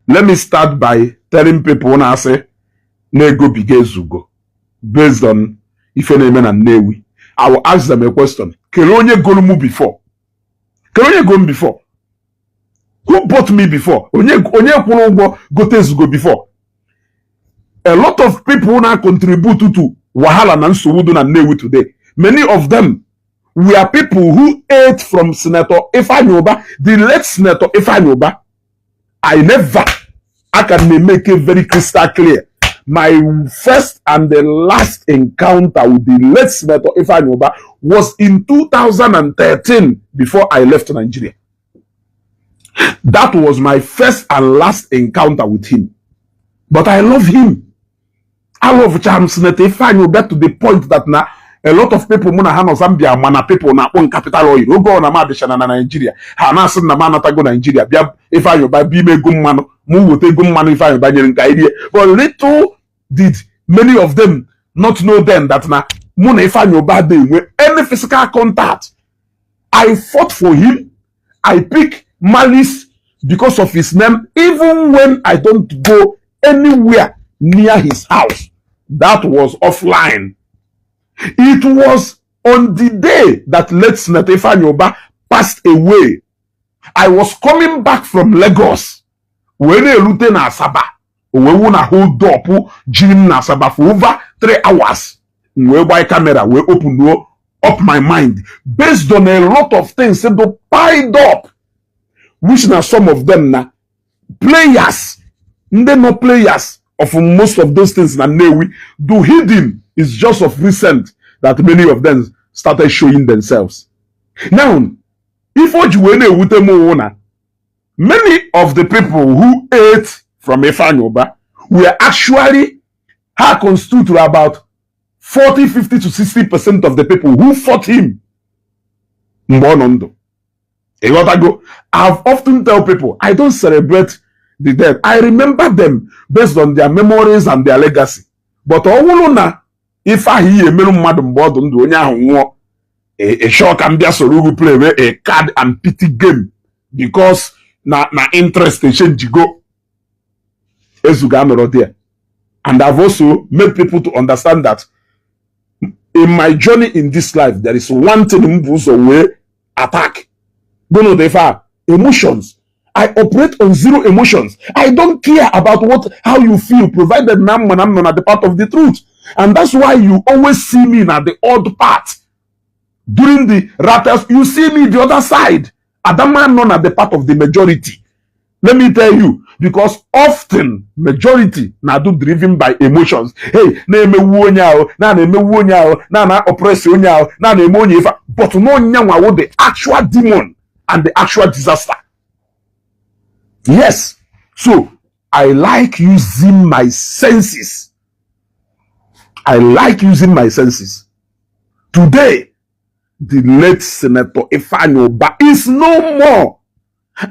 let me start by telling people when I say Nego Bigezugo based on Ifeanyi and Newi. I will ask them a question. Kelonye Golumu before? Kelonye Golumu before? Who bought me before? Onye Gotezugo before? A lot of people now contribute to Wahala and Nsowudu and Newi today. Many of them were people who ate from Senator Ifeanyi Ubah, the late Senator Ifeanyi Ubah. I can make it very crystal clear. My first and the last encounter with the late Senator Ifeanyi Ubah was in 2013 before I left Nigeria. That was my first and last encounter with him. But I love him. I love Senator Ifeanyi Ubah to the point that now a lot of people muna hano Zambia mana people na on capital oil ogo na ma bishana na Nigeria ha na asin na ma nata go Nigeria bia Ifeanyi Ubah bi me gum mano mu wote gum mano Ifeanyi Ubah nyere nka idea. But little did many of them not know then that na muna Ifeanyi Ubah dey with any physical contact. I fought for him. I pick malice because of his name even when I don't go anywhere near his house. That was offline. It was on the day that late Senator Ifeanyi Ubah passed away. I was coming back from Lagos. When I looked in Asaba, we won a hold up gym in Asaba for over 3 hours. We buy camera, we open up my mind based on a lot of things that piled up, which now some of them now players, they no players of most of those things na Newi do hidden. It's just of recent that many of them started showing themselves. Now, if many of the people who ate from Ifeanyi Ubah were actually constitute about 40, 50 to 60% of the people who fought him. I've often tell people, I don't celebrate the dead. I remember them based on their memories and their legacy. But if I hear madam board a shock and their solo play a card and pity game because na interest change go there. And I've also made people to understand that in my journey in this life, there is one thing way attack. Don't know the far emotions. I operate on zero emotions. I don't care about how you feel, provided I'm not at the part of the truth. And that's why you always see me at the odd part. During the rattles, you see me the other side. Adam not at the part of the majority. Let me tell you, because often majority na do driven by emotions. Hey, na eme wuonyao, na oppress onyao, na eme onyefa. But no nyanwa wo the actual demon and the actual disaster. Yes. So I like using my senses. I like using my senses. Today, the late Senator Ifeanyi Ubah is no more.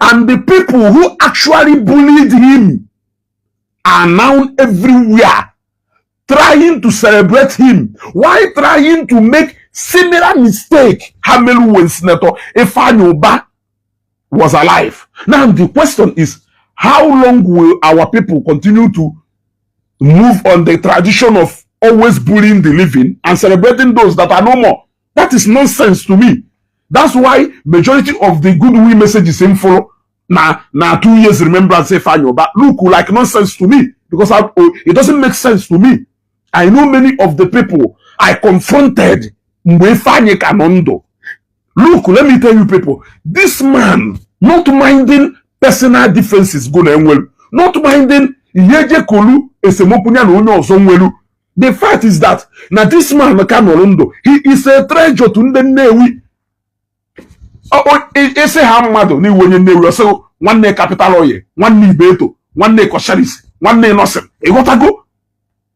And the people who actually bullied him are now everywhere trying to celebrate him. Why trying to make similar mistake Hamelu when Senator Ifeanyi Ubah was alive? Now the question is, how long will our people continue to move on the tradition of always bullying the living and celebrating those that are no more? That is nonsense to me. That's why majority of the goodwill messages in follow now 2 years remembrance Ifeanyi Ubah look like nonsense to me because it doesn't make sense to me. I know many of the people I confronted Ifeanyi Kanondo. Look, let me tell you people, this man not minding personal differences go well, not minding yeje kolu esemopunya no onye ozo nwelu. The fact is that now this man Kanondo, he is a treasure to the Newi. Ese ha mmadụ ni wenye Newi oso nwanne capital oye, nwanne Ibeto, nwanne Kosharis, nwanne Nosen. E gotago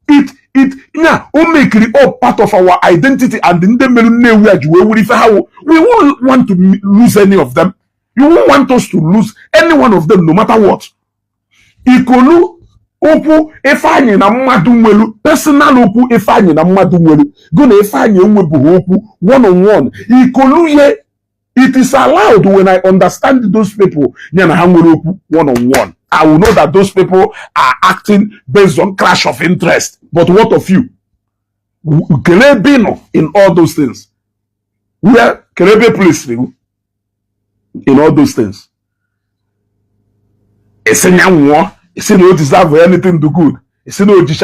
it yeah, o make it all part of our identity and in the melu Newi ajuwe wuri fe how we won't want to lose any of them. You won't want us to lose any one of them no matter what. Ikolu okwu Ifeanyi na mmadụ nwelu, personal okwu Ifeanyi na mmadụ nwelu, go na Ifeanyi enwebu okwu one on one. Ikolu ye, it is allowed when I understand those people, yana ha nwere okwu one on one. I will know that those people are acting based on clash of interest. But what of you? Kelebino in all those things. Where Kelebe place in all those things. It's no deserve anything to good. It's no today,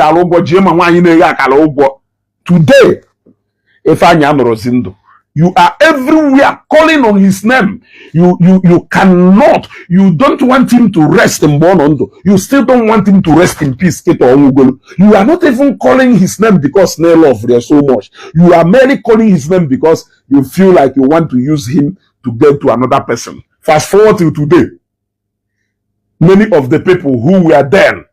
Ifeanyi Ubah, you are everywhere calling on his name. You cannot, you don't want him to rest in Bonondo. You still don't want him to rest in peace. You are not even calling his name because they love there so much. You are merely calling his name because you feel like you want to use him to get to another person. Fast forward to today. Many of the people who were then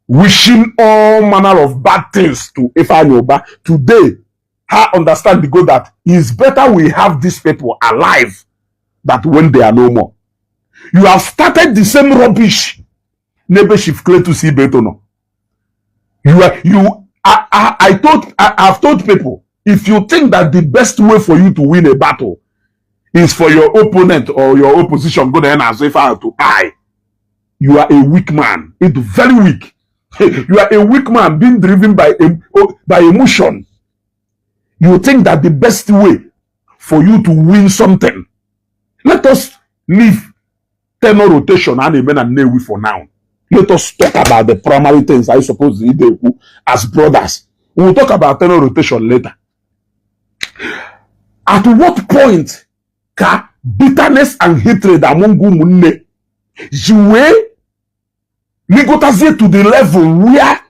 wishing all manner of bad things to Ifeanyi Ubah, today, I understand the goal that it's better we have these people alive than when they are no more. You have started the same rubbish. Never shift clay to see better no. I've told people, if you think that the best way for you to win a battle is for your opponent or your opposition go there as if I have to die, you are a weak man. It's very weak. You are a weak man being driven by emotion. You think that the best way for you to win something. Let us leave tenor rotation and amen and Newi for now. Let us talk about the primary things I suppose they do as brothers. We will talk about tenor rotation later. At what point can bitterness and hatred among women Nigotazie to the level where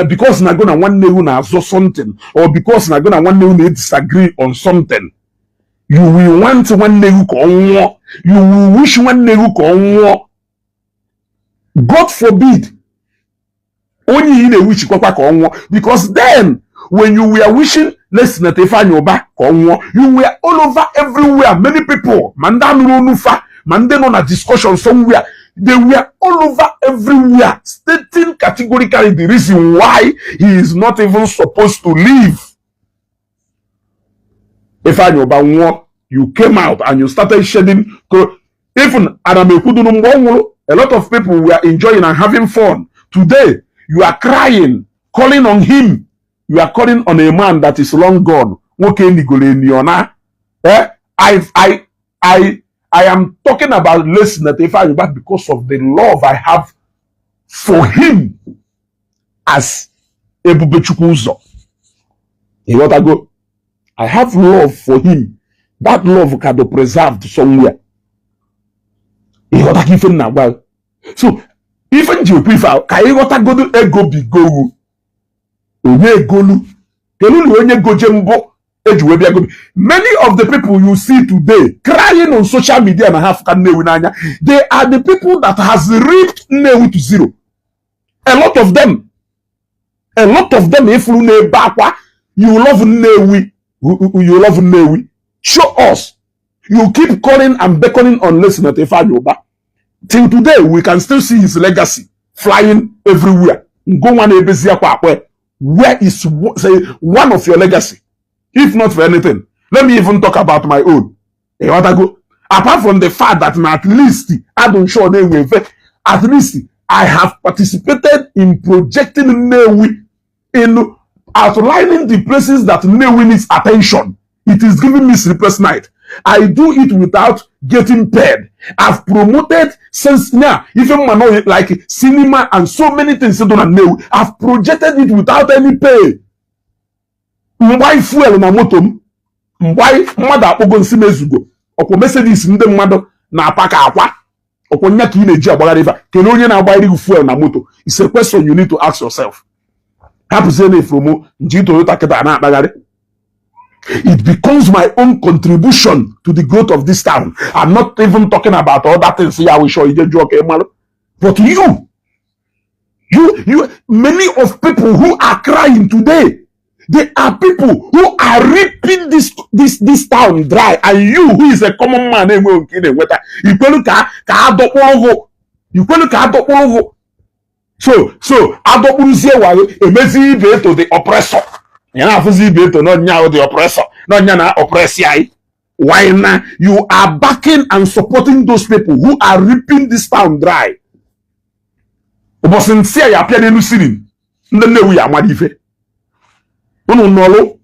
because na gonna one day na so something or because na gonna one day disagree on something, you will want one day you will wish one day you God forbid only in a wish because then when you were wishing let's not Ifeanyi Ubah you were all over everywhere. Many people mandano na discussion somewhere. They were all over everywhere, stating categorically the reason why he is not even supposed to leave. Ifeanyi Ubah, you came out and you started shedding. Even a lot of people were enjoying and having fun. Today, you are crying, calling on him. You are calling on a man that is long gone. I am talking about listening to Ifeanyi Ubah because of the love I have for him as Ebubechukwu Uzo. I have love for him. That love can be preserved somewhere. So, even you prefer, can you go to ego bigo? Onye golu, kelulu onye gojembo. Many of the people you see today crying on social media and have they are the people that has ripped Newi to zero. A lot of them, if you love Newi, you love Newi. Show us. You keep calling and beckoning on listener to Ifeanyi Ubah. Till today, we can still see his legacy flying everywhere. Where is one of your legacy? If not for anything, let me even talk about my own. Apart from the fact that at least I don't show Newi, at least I have participated in projecting Newi, in outlining the places that Newi needs attention. It is giving me sleepless night. I do it without getting paid. I've promoted since now, even like cinema and so many things. I've projected it without any pay. Why fuel na moto why mmadụ akpọgo nsi mezugo ọkwa Mercedes ndị mmadụ na-apaka akwa ọkwa nya ka ị na-eji agbagharị ife kele onye na-agbaghịrị fuel na moto. It's a question you need to ask yourself. Hapụzie na efromo nji Toyota kịta na-akpagharị. It becomes my own contribution to the growth of this town. I'm not even talking about other things. But you many of people who are crying today, they are people who are ripping this town dry, and you, who is a common man, so adopunzie wale emezi ibe to the oppressor. Yana afuzi ibe to no nya the oppressor, no nya na oppressor. Why now you are backing and supporting those people who are ripping this town dry? But since I appear in the city, we are madife. No.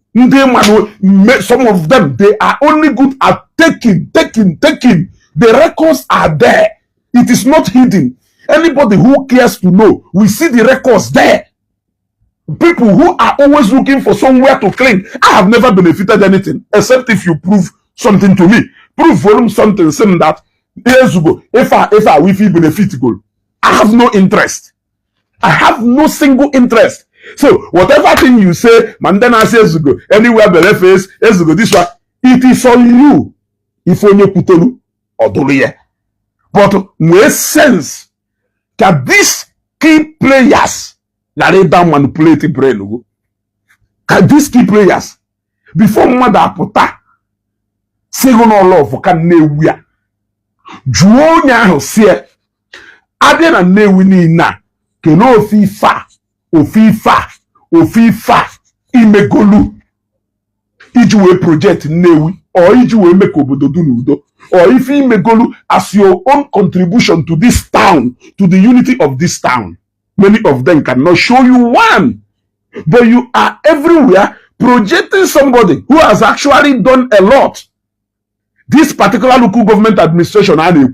Some of them, they are only good at taking. The records are there. It is not hidden. Anybody who cares to know, we see the records there. People who are always looking for somewhere to cling. I have never benefited anything except if you prove something to me. Prove volume something saying that years ago, if I will benefit goal, I have no interest. I have no single interest. So whatever thing you say, Mandana says go anywhere but face is go this one. It is on you. If only putolu or doliye. But no sense that these key players that they don't manipulate the brain. Can these key players before mother puta second all love can ne wia. Juonya hosie abia na ne wini na keno ofifa imegolu ijuwe project newi or ijuwe make obodo do nudo or if imegolu as your own contribution to this town, to the unity of this town. Many of them cannot show you one, but you are everywhere projecting somebody who has actually done a lot. This particular local government administration and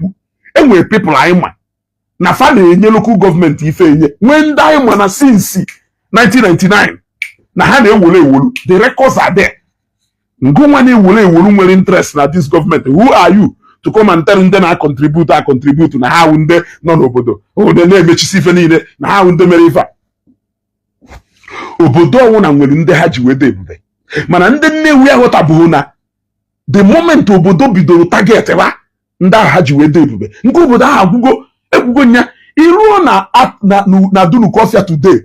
people are na fa na-enye local government ife enye when diamond na since 1999 na ha na-ewolu the records are there. Ngụnwa na-ewolu nwere interest na this government. Who are you to come and tell ndị na contribute na ha ndị nọ n'obodo ndị na-emechisi ife niile na ha ndị mere ife obodo ọnwụ na nwere ndị ha ji wede ebube mana ndị Nnewi aghọtabụghị na the moment obodo bidoro target ba ndị ha ji wede ebube nke obodo ha agwụgo nya iruo na Dunukofia today,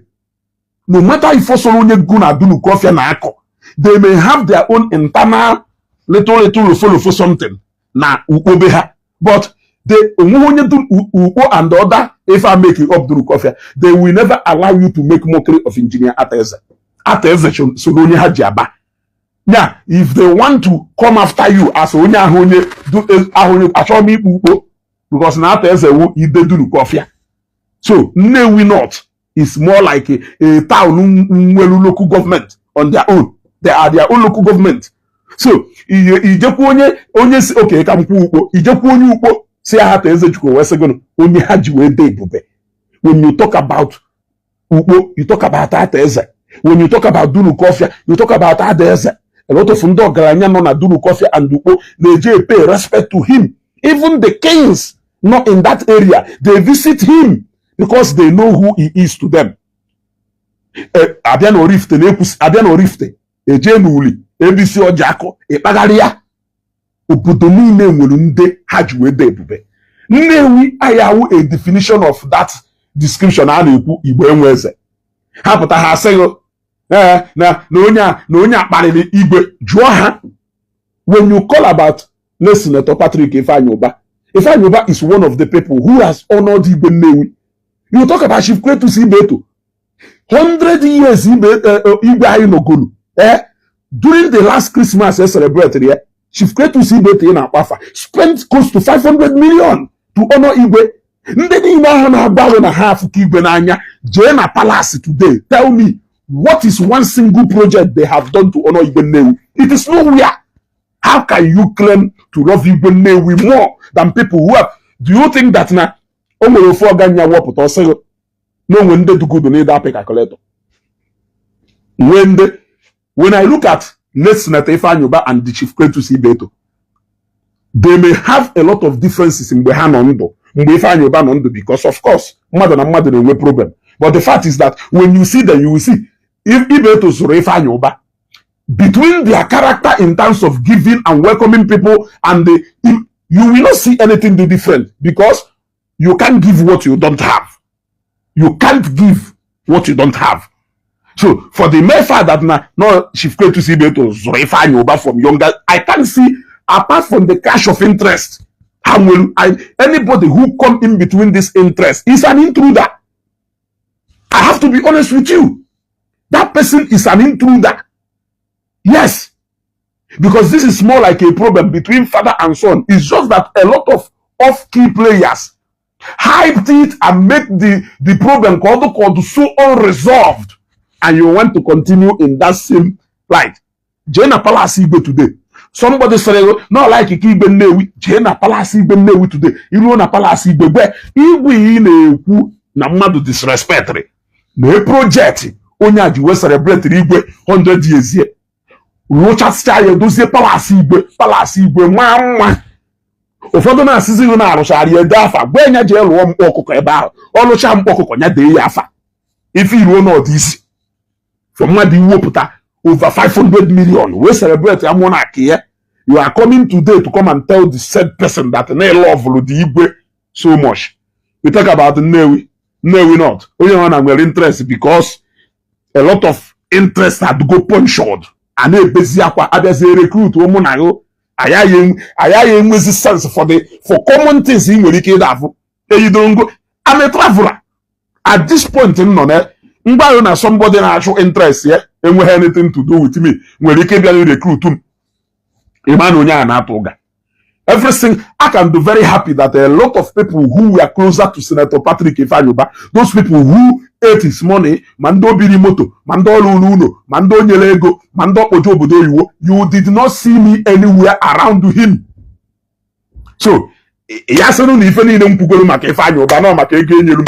no matter if also onye gu na Dunukofia na akọ, they may have their own internal little follow something na ukpobe ha, but they onye ukpo and the other if I make it up Dunukofia, they will never allow you to make mockery of engineer Ateze so onye ha ji aba. Now if they want to come after you as onye ahonye achomi ukpo because now there's a Dunukofia. So Nnewi North is more like a town local government on their own. They are their own local government. So okay, come say I have to only had you day. When you talk about Upo, you talk about Ateze. When you talk about Dunukofia, you talk about Ateze. A lot of Ndo Granya na Dunukofia and Upo, they pay respect to him. Even the kings not in that area, they visit him because they know who he is to them. Abiano Rifte, Ejenuli, ABC Ojako, Epagaria, Upudomine Mulunde Hajwede Bube. Newi ayahu a definition of that description aniku Igbenweze. Hapata ha sayo na onya kpariri Igwe juo ha. When you call about Senator Ifeanyi Ubah, Ifeanyi Ubah is one of the people who has honored Igwe Nnewi. You talk about Chief Kretus Ibeto. 100 years Igwe Ayinogolu. During the last Christmas celebrated here, Chief Kretus Ibeto in Akwafa spent close to 500 million to honor Igwe. Ndeni ina na balo na half Igwe na anya. Jena Palace today. Tell me, what is one single project they have done to honor Igwe Nnewi? It is nowhere. How can you claim to love Igwe Nnewi more than people who have? Do you think that na omoro fo ganya wopụta osego no when they do good need that calculator? When I look at Senator Ifeanyi Ubah and the Chief Kretus Ibeto, they may have a lot of differences in Ifeanyi Ubah because of course mother and mother no problem. But the fact is that when you see them, you will see if Ibeto so Ifeanyi Ubah, between their character in terms of giving and welcoming people, and you will not see anything different because you can't give what you don't have. You can't give what you don't have. So for the mere fact that no Chief Kretus Ibeto Ifeanyi Ubah from younger, I can't see apart from the cash of interest. How will anybody who come in between this interest is an intruder? I have to be honest with you. That person is an intruder. Yes, because this is more like a problem between father and son. It's just that a lot of off-key players hyped it and make the problem called so unresolved, and you want to continue in that same light. Jena Palace Igbe today. Somebody said, no, like Igbe Newi, Jena Palace Igbe Newi today. You know, na Palace Igbe, where Igwe in na mmadụ disrespectful. Na project, onya ji we celebrate Igwe 100 years here. Rochester ya dozie Palace Igbe, mama. Ụfọdụ na-asịzi ihu na-arụchara ya ede afa gwa enya ji lụọ mkpọ ọkụkọ ebe ahụ ọlụcha mkpọ ọkụkọ ya dee ya afa ife iruo n'ọdị isi for mmadụ iwepụta over 500 million we celebrate ya mụọ na aka ya. You are coming today to come and tell the said person that na love the Igwe so much. We talk about Nnewi not onye nwa na nwere interest because a lot of interest had go punctured and ebezi akwa abịazie recruit ụmụ na yo ayaghị enwezi sense for common things in nwere ike ịdafụ eyidongo. I'm a traveler at this point nọ na mgbayo na somebody na-achụ interest ya enweghị anything to do with me nwere ike bịa recruit m ịma na onye a na-atụ ụga. Everything I can be very happy that a lot of people who were closer to Senator Patrick Ifeanyi Ubah, those people who ate his money, mando biri moto, mando luluno, mando nyelego, mando ojo obodo oyiwo, you did not see me anywhere around him. So, yasenu ni ife niile mkwugoro maka Ifeanyi Ubah na maka ego enyelu.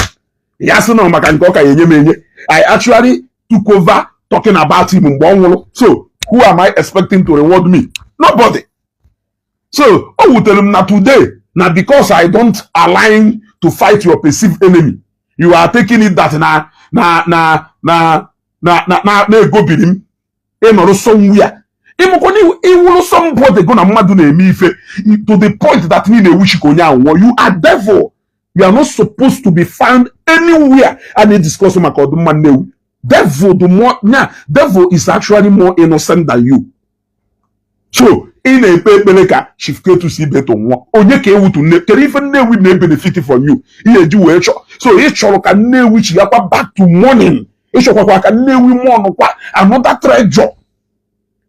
Yasenu maka nke ọka yenye menye. I actually took over talking about him mgbe ọ nwụrụ. So, who am I expecting to reward me? Nobody. So, tell him that today, now because I don't align to fight your perceived enemy, you are taking it that go beat him, or somewhere. Somebody gonna madu na eme ife to the point that you are devil. You are not supposed to be found anywhere. And they discuss devil is actually more innocent than you. So, in a paper ka shifke to see better one. Onye ke ewu to ne kere even ne we may benefit from you. Iye ji we cho. So e choro ka ne which ya back to morning. E choro kwa ka ne we mo kwa another treasure.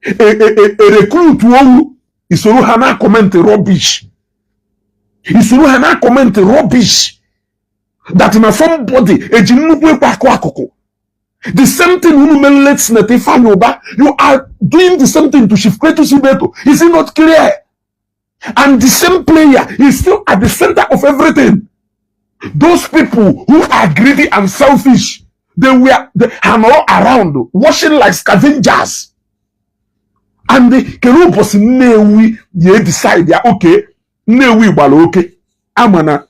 Recruit wo isoro hana comment rubbish. Isoro hana comment rubbish. That na somebody eji nnukwu kwa akoko. The same thing when let Senator Ifeanyi Ubah, you are doing the same thing to Shifkretu Sibeto. Is it not clear? And the same player is still at the center of everything. Those people who are greedy and selfish, they are all around, watching like scavengers. And the Kerubos Newi, ye decide, yeah, okay, Newi balo okay, Amana,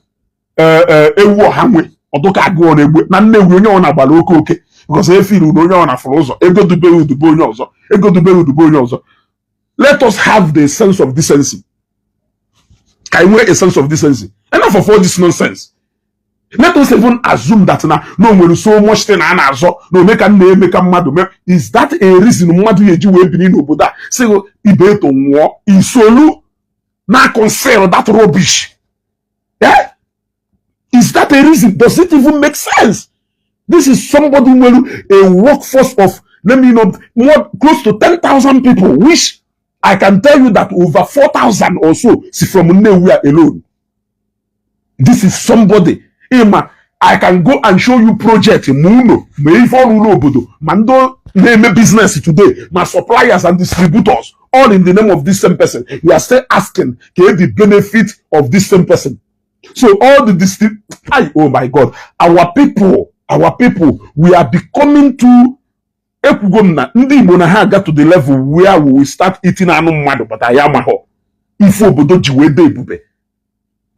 Ewo Hamwe, Odoka go on Ewe, Nanewi on a balo okay. Because if you don't know for ego to bury the bone also, ego to bury the bone also. Let us have the sense of decency. Can we a sense of decency? Enough of all this nonsense. Let us even assume that now no when so much thing and also no make a name make a mad. Is that a reason madu yeji we be in oboda? Say ibeto mo isolu na consider that rubbish. Yeah? Is that a reason? Does it even make sense? This is somebody with a workforce of, let me know, more close to 10,000 people, which I can tell you that over 4,000 or so is from nowhere alone. This is somebody. I can go and show you project Muno, Mando name business today, my suppliers and distributors, all in the name of this same person. You are still asking, get the benefit of this same person. So all the oh my God, our people, we are becoming too ndị Igbo na ha got to the level where we will start eating anụ mmadụ, but I am ahụ ife obodo ji wee dị ebube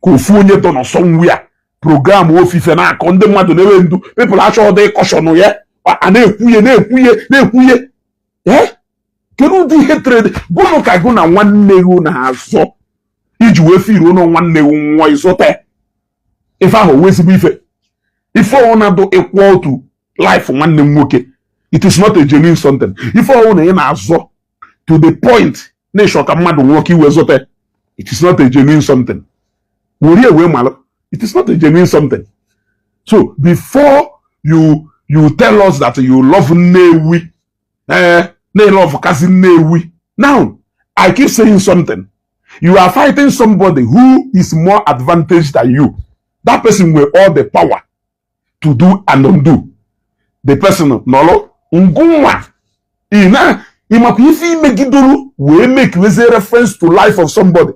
ka ofu onye dọ nọ somewhere program ofife na akọ ndị mmadụ na-ewe ndu people achọ dị caution ya a na-ekwuye kedu ụdị hatred gụnụ ka gụ na nwanne gị na-azọ iji wee firi ụnọ nwanne gị nwa izote ife ahụ wee ezigbo ife ife ọwụ na-adụ equal to life nwanne m nwoke. It is not a genuine something. If all na-azọ to the point na-esho ka mmadụ nwoke iwe zote, it is not a genuine something. It is not a genuine something. So before you tell us that you love Nnewi, love cousin Nnewi. Now I keep saying something. You are fighting somebody who is more advantaged than you. that person with all the power to do and undo. The person nolo ngumwa ina imakifi megiduru we make reference to life of somebody.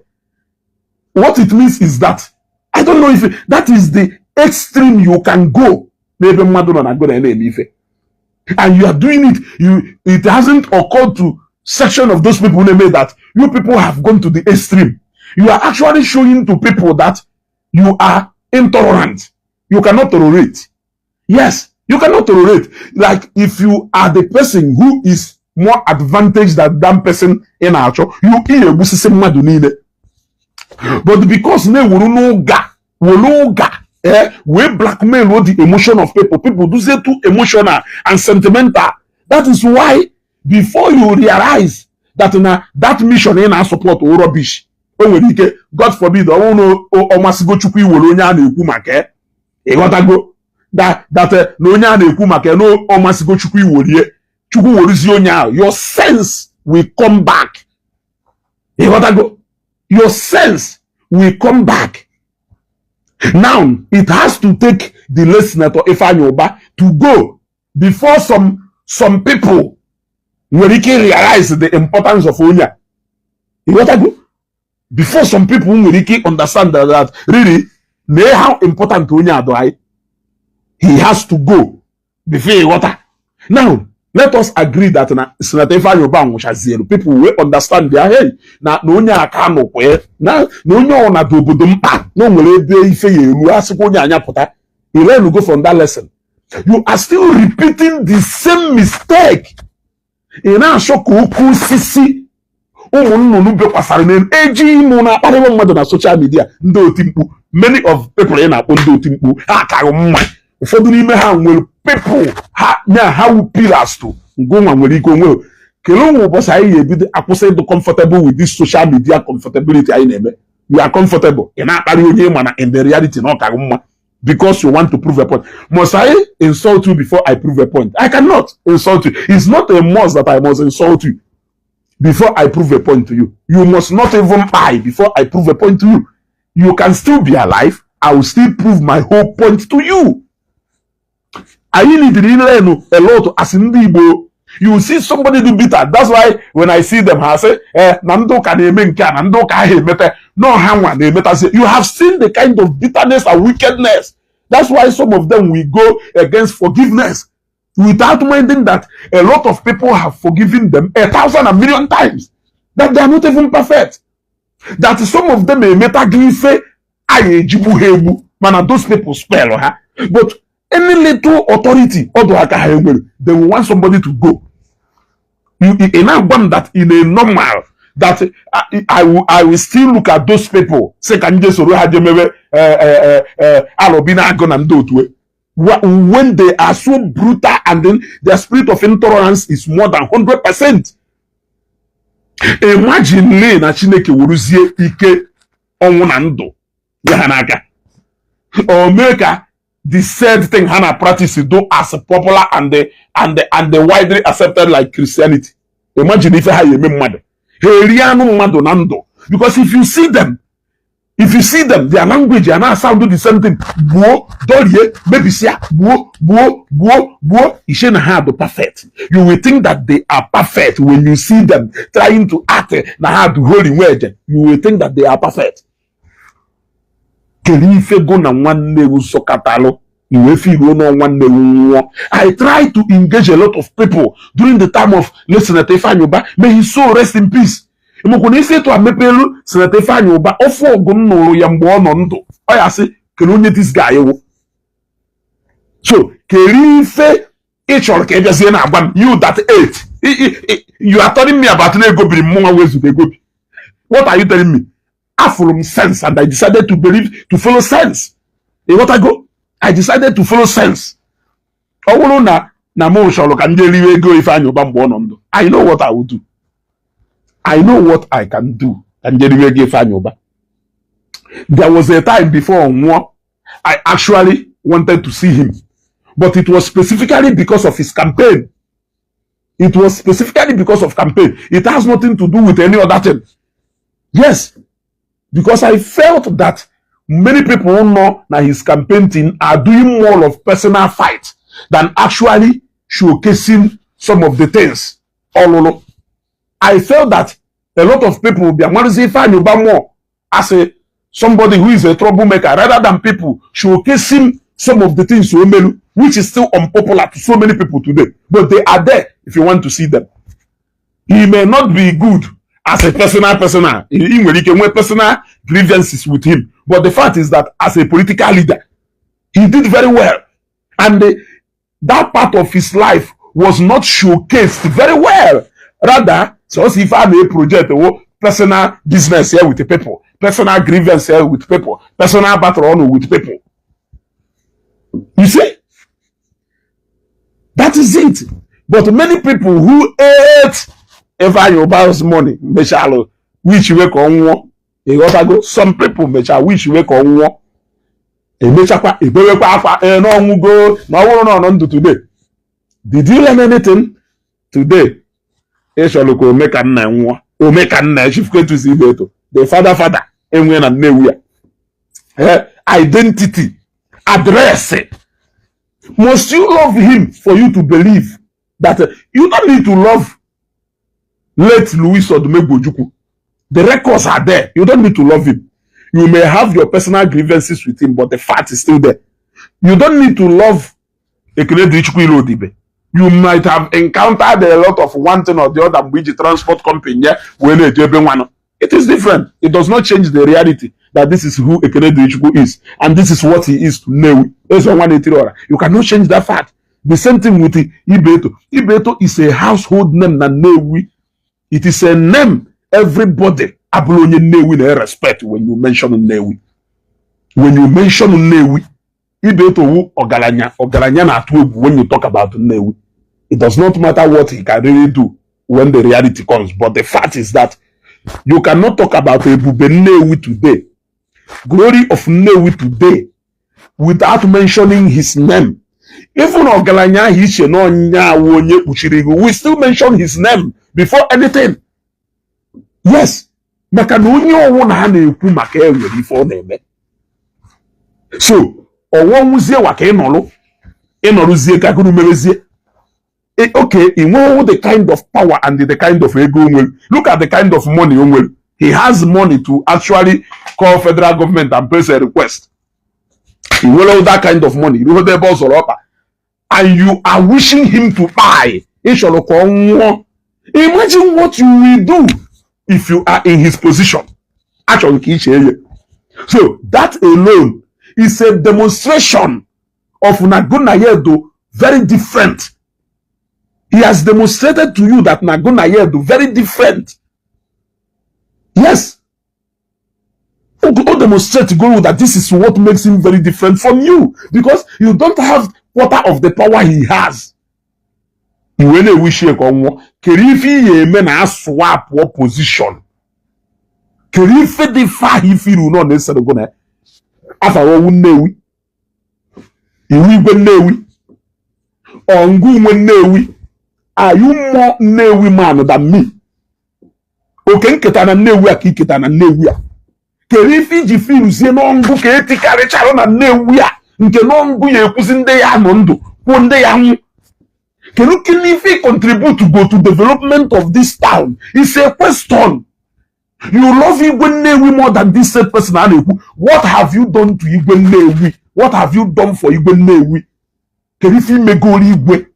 What it means is that I don't know if that is the extreme you can go. Maybe Madonna and go and you are doing it. It hasn't occurred to section of those people who made that you people have gone to the extreme. You are actually showing to people that you are intolerant. You cannot tolerate. Yes, you cannot tolerate. Like if you are the person who is more advantaged than that person in our church, you hear but because they will we blackmail the emotion of people. People do say too emotional and sentimental. That is why before you realize that that mission in our support or rubbish, God forbid, I don't know, must go to that no must go to your sense will come back. Your sense will come back. Now it has to take the late Senator Ifeanyi Ubah to go before some people will realize the importance of Onya. Before some people will understand that really how important Onya do. He has to go before water. Now let us agree that Senator Ifeanyi Ubah shall zero. People will understand their hey. Na Onya akano kwe. Na Onya ona dobodo mpa. No mwele de ife yeru. Asiko Onya anya pota. You learn to go from that lesson. You are still repeating the same mistake. Ina shoku uku sisi. Umununu be pasarinen. Eji muna parewa mwado na social media. Ndo timpu. Many of people ina ndo timpu. Akayo mwa. Ụfọdụ n'ime ha nwere people ha wu pillars to ngwa nwere ike onwe kele ụmụ ụbọchị anyị ga-ebido akwụsị ịdụ comfortable with this social media comfortability anyị na-eme. You are comfortable ị na-akparị onye mana in the reality na ọ kaghị mma because you want to prove a point. Must I insult you before I prove a point? I cannot insult you. It's not a must that I must insult you before I prove a point to you. You must not even buy before I prove a point to you. You can still be alive. I will still prove my whole point to you. I need to learn a lot as in Igbo. You see somebody do bitter. That's why when I see them, I say, Nando can Nando can no one. You have seen the kind of bitterness and wickedness. That's why some of them will go against forgiveness without minding that a lot of people have forgiven them 1,000 and million times. That they are not even perfect. That some of them may say, man, those people spell, but any little authority, they will want somebody to go. You now want that in a normal that I will still look at those people. Say, can you just when they are so brutal and then their spirit of intolerance is more than 100%. Imagine le na Chineke wuruzie ike onwu na ndu ya or make the said thing Hannah practice do as popular and the widely accepted like Christianity. Imagine if I am mad. Because if you see them, their language and sound do the same thing. Perfect. You will think that they are perfect when you see them trying to act na to holy word. You will think that they are perfect. I try to engage a lot of people during the time of Senator Ifeanyi Ubah. May his soul rest in peace. Senator Ifeanyi Ubah this guy. So you that age, you are telling me about what are you telling me? I follow sense and I decided to follow sense. What I go? I decided to follow sense. I know what I will do. I know what I can do. There was a time before I actually wanted to see him, but it was specifically because of his campaign. It was specifically because of campaign. It has nothing to do with any other thing. Yes, because I felt that many people who know that his campaign team are doing more of personal fight than actually showcasing some of the things. All I felt that a lot of people will be Ifeanyi Ubah more as somebody who is a troublemaker rather than people showcasing some of the things which is still unpopular to so many people today. But they are there if you want to see them. He may not be good as a personal. He will personal grievances with him. But the fact is that as a political leader, he did very well. And that part of his life was not showcased very well. Rather, so if I may project personal business here with the people, personal grievance here with people, personal battle on with people. You see? That is it. But many people who ate Ifeanyi Ubah's money, which we call some people which we call today. Did you learn anything today? The father, identity, address. Must you love him for you to believe that you don't need to love late Louis Odumegwu? The records are there. You don't need to love him. You may have your personal grievances with him, but the fact is still there. You don't need to love Ekene. You might have encountered a lot of one thing or the other which transport company. It is different. It does not change the reality that this is who Ekene is, and this is what he is to Newi. You cannot change that fact. The same thing with Ibeto. Ibeto is a household name na Newi. It is a name everybody Abulonye Newi respect when you mention Newi. When you mention Newi, Ibeto wu Ogalanya na atu when you talk about Newi. It does not matter what he can really do when the reality comes. But the fact is that you cannot talk about Ebube Newi today, glory of Newi today, without mentioning his name. Even Ogalanya we still mention his name before anything. Yes. So, okay, he knows the kind of power and the kind of ego. Look at the kind of money. He has money to actually call federal government and place a request. He will have that kind of money. And you are wishing him to buy. Imagine what you will do if you are in his position. So that alone is a demonstration of Naguna Yedo very different. He has demonstrated to you that Naguna Yedo very different. Yes. Don't demonstrate to go that this is what makes him very different from you, because you don't have quarter of the power he has. You really wish you come. Kerifi ye na swap what position. Kerifi the far he feel no necessarily gonna. Afa wo Newi. Iwi gbe Newi. Ongu mo Newi. Are you more Newi man than me? Okay, nketa na Newi aki nketa na Newi a. Kerifi jifiru zie no ngu ka etikare charo na Newi a. Nke no ngu ye ekuzi nde ya no ndu. Ko nde ya hu. Can you contribute to go to development of this town? It's a question. You love Igwe Newi more than this said person. What have you done to Igwe Newi? What have you done for Igwe Newi? Can you feel Megori Igwe?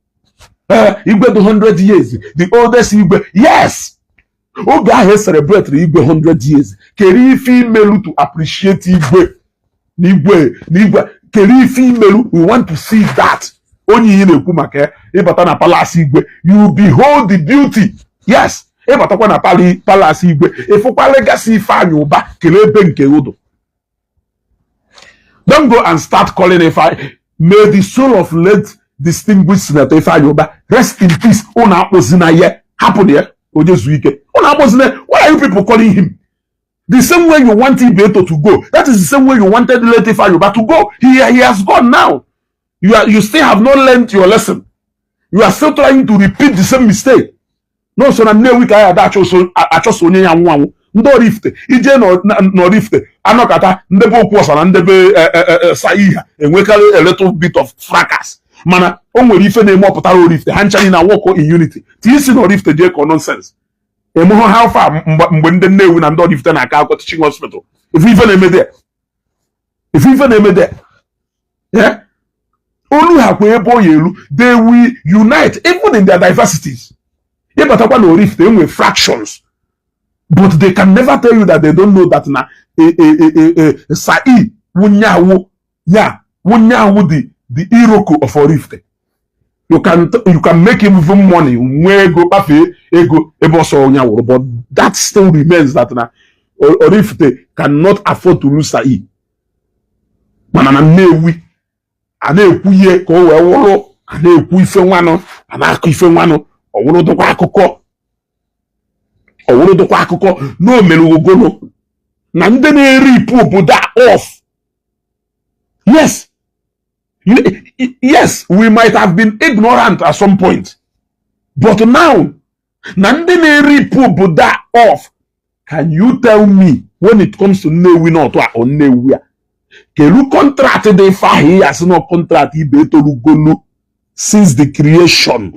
Igwe the 100 years. The oldest Igwe. Yes. Oga has celebrated Igwe 100 years. Can you feel Melu to appreciate Igwe? Igwe. Can you feel Melu? We want to see that. Only in a kumake, Ebatana Palace Igwe, you behold the beauty. Yes, Ebatakwana Palace Igwe, if you legacy Ifeanyi Ubah, Kelebe Udo. Don't go and start calling Ifeanyi. May the soul of late distinguished Senator Ifeanyi Ubah rest in peace. Ona Opozina ye happen here. Ojesuike. Ona Opozina, why are you people calling him? The same way you want Ibeto to go, that is the same way you wanted late Ifeanyi Ubah to go. He has gone now. You still have not learned your lesson. You are still trying to repeat the same mistake. No, so na Newi kaya da acho so onye ya nwa. Orifite ije n'Orifite anọkata ndebe okwu ọsa na ndebe saiha enwekarị a little bit of fracas mana o nwere ife na-eme ọpụtara Orifite ha nchanye na work in unity isi n'Orifite jee kọ nonsense emuhu ha fa mgbe ndị Nnewi na ndị Orifite na-aka akọ teaching hospital ife na-eme there yeah olu ha kwa ebe oya elu they will unite even in their diversities ịbatakwa na Orifite enwe fractions but they can never tell you that they don't know that na Sai wunyawu the Iroko of Orifite. You can make him even money nwee ego kpafee ego ebe ọsọ onyawu, but that still remains that na Orifite cannot afford to lose Sai. Mana na Nnewi a na-ekwu ihe ka o wee wụrụ a na-ekwu ife nwanụ a na-akụ ife nwanụ ọ wụrụ dịkwa akụkọ na o mere ogolo na ndị na-eripụ obodo off. Yes, we might have been ignorant at some point, but now na ndị na-eripụ obodo off. Can you tell me when it comes to Nnewi North or Nnewi kelu contract dị ife ahụ ya sị na contract ibe etolugono since the creation,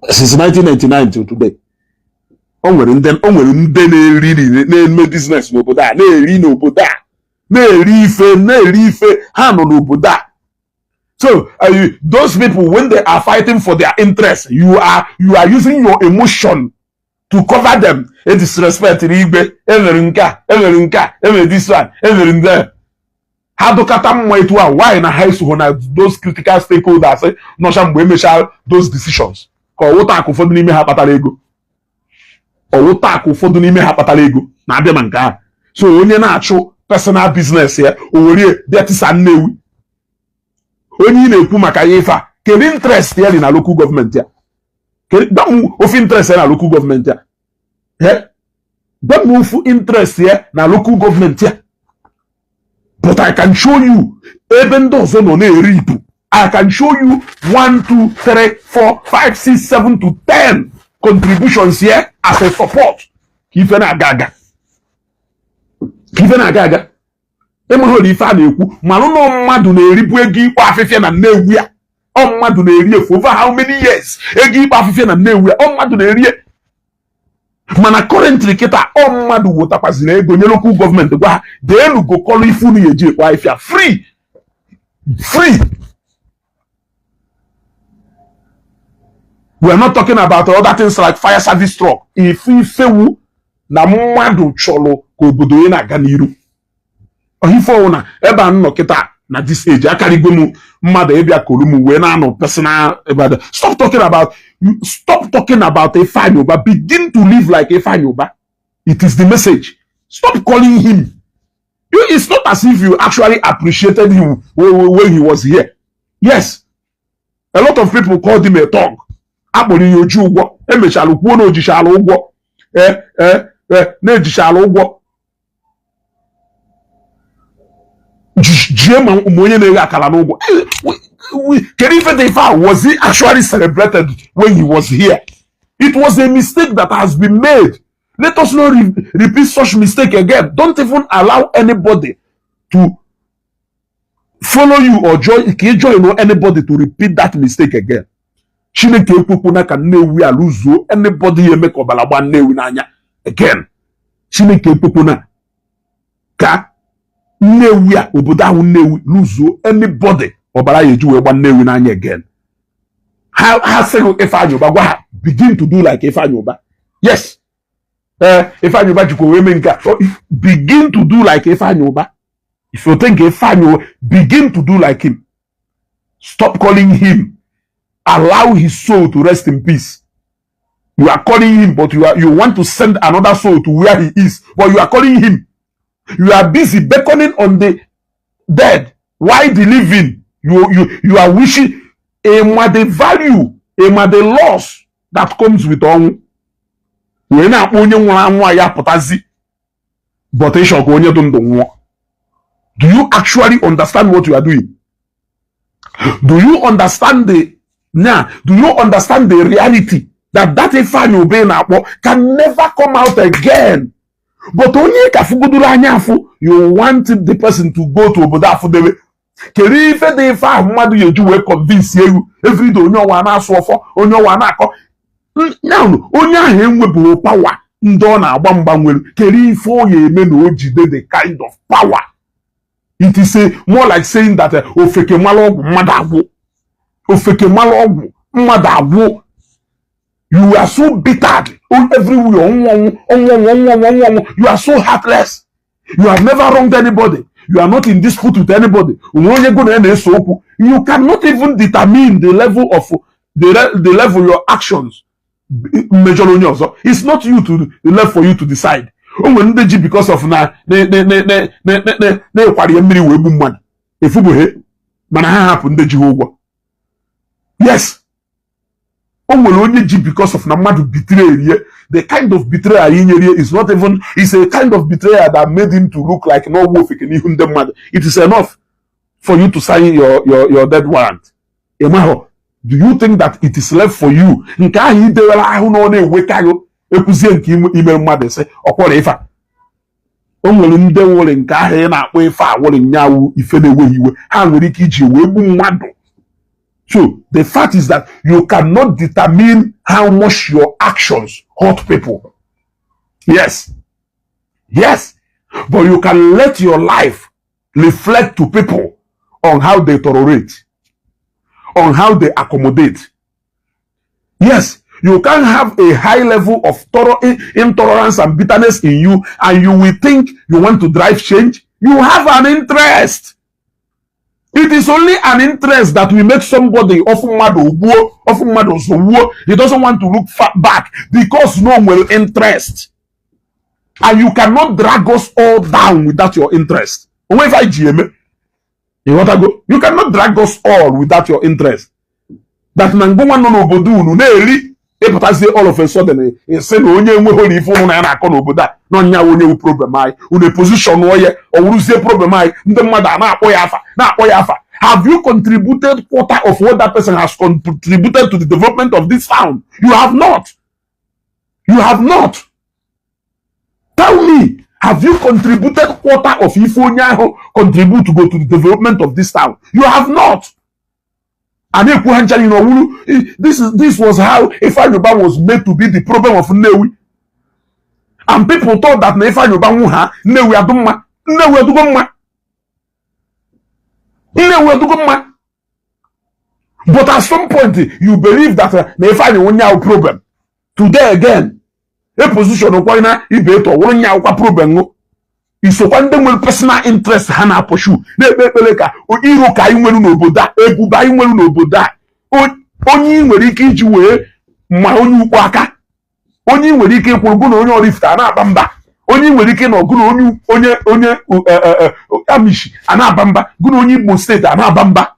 since 1999 till today? O nwere ndị na-eme business n'obodo a na-eri ife ha nọ n'obodo a. So those people, when they are fighting for their interests, you are using your emotion to cover them. A disrespect igbe emere this one emere there. How do kata mwa itu a why na high school na those critical stakeholders no sha mgbe emechal those decisions ka ọwụta akụ ụfọdụ n'ime ha kpatara ego na-abịa ma nke a. So onye na-achụ personal business ya o were detisa Nnewi, onye ị na-ekwu maka ya ife a kedu interest ya dị na local government ya, ofu interest ya na local government ya ofu interest ya na local government ya. But I can show you ebe ndị ọzọ nọ na-eri ibu. I can show you 1, 2, 3, 4, 5, 6, 7 to 10 contributions here as a support. Ife na-aga aga. Enweghị ife a na-ekwu manụ na mmadụ na-eribu ego ikpe afịfịa na Nnewi a. Mmadụ na-eri efu over how many years ego ikpe afịfịa na Nnewi a mmadụ na-eri. Mana currently kita mmadụ wotakwaziri ego nye local government gwa ha deenu go kọlụ ifu unu eji ekpe afịfịa free. We are not talking about other things like fire service truck. Ifewu na mmadụ chọrọ ka obodo ya na-aga n'iru. Ifewu na ebe a nọ kịta na this age akarigo m mmadụ ịbịa kolumu wee na-anọ personal about. Stop talking about Ifeanyi Ubah. Begin to live like Ifeanyi Ubah. It is the message. Stop calling him. It's not as if you actually appreciated him when he was here. Yes, a lot of people called him a thug. Akpọrọ ya oji ụgwọ emechala kwuo na ojichala ụgwọ na-ejichala ụgwọ jie ma onye na-eghe akara n'ụgwọ. Kedu ife dị ife a? Was he actually celebrated when he was here? It was a mistake that has been made. Let us not repeat such mistake again. Don't even allow anybody to follow you or join anybody to repeat that mistake again. Chineke ekwekwana ka Nnewi alụzuo anybody eme ka ọbara gba Nnewi n'anya again. Chineke ekwekwana ka Nnewi a obodo ahụ Nnewi lụzuo anybody ọbara ya eji wee gba Nnewi n'anya again. Ha sịrị Ifeanyi Ubah gwa ha begin to do like Ifeanyi Ubah. Yes, Ifeanyi Ubah jikwa wee mee nke begin to do like Ifeanyi Ubah. If you think Ifeanyi Ubah, begin to do like him. Stop calling him. Allow his soul to rest in peace. You are calling him, but you want to send another soul to where he is, but you are calling him. You are busy beckoning on the dead. Why the living? You are wishing the value, the loss that comes with on. But do you actually understand what you are doing? Do you understand the reality that Ifeanyi Ubah na-akpọ can never come out again. But onye ka fuguduru anya afu, you want the person to go to obodo afu debe. Keri ife de ife ahụ mmadụ yeju wee convince you every day onye ọwa na-asụ ọfọ, onye ọwa na-akọ. Now, onye ahụ enweburu power ndị ọ na-agba mgba nwere. Keri ife o ya eme na o jide the kind of power. It is more like saying that ofeke mala ọgwụ mmadụ agwụ. Ofeke mala ọgwụ mmadụ agwụ. You are so bittered everywhere. You are so heartless. You have never wronged anybody. You are not in dispute with anybody. You cannot even determine the level of the level of your actions. It's not you to left for you to decide. Because of yes. Because of Namadu betrayal, the kind of betrayal is not even, it's a kind of betrayal that made him to look like no wolf. It is enough for you to sign your death warrant. Do you think that it is left for you? So the fact is that you cannot determine how much your actions hurt people. Yes. Yes. But you can let your life reflect to people on how they tolerate, on how they accommodate. Yes. You can have a high level of intolerance and bitterness in you, and you will think you want to drive change. You have an interest. It is only an interest that will make somebody often mad. He doesn't want to look back because no will interest. And you cannot drag us all down without your interest. You cannot drag us all without your interest. That all of a sudden say problem position problem have you contributed quarter of what that person has contributed to the development of this town? You have not. You have not. Tell me, have you contributed quarter of Ifeanyi contribute to go to the development of this town? You have not. And this was how Ifeanyi Ubah was made to be the problem of Nnewi. And people thought that Ifeanyi Ubah Nnewi adumma. Nnewi adumma. But at some point, you believe that Ifeanyi Ubah problem. Today again, a position of Wina Ibeto, one year problem. Is so one them personal interest Hana pursue. Nebeleka, o Iroka inwelu n'oboda, Ebuba inwelu n'oboda. Onye nwere ike iji wee ma onye ukwu aka. Onye nwere ike kwuru na onye orifta na abamba. Onye nwere ike na ogunu onye Amishi ana abamba, gunu onye Igbo State ana abamba.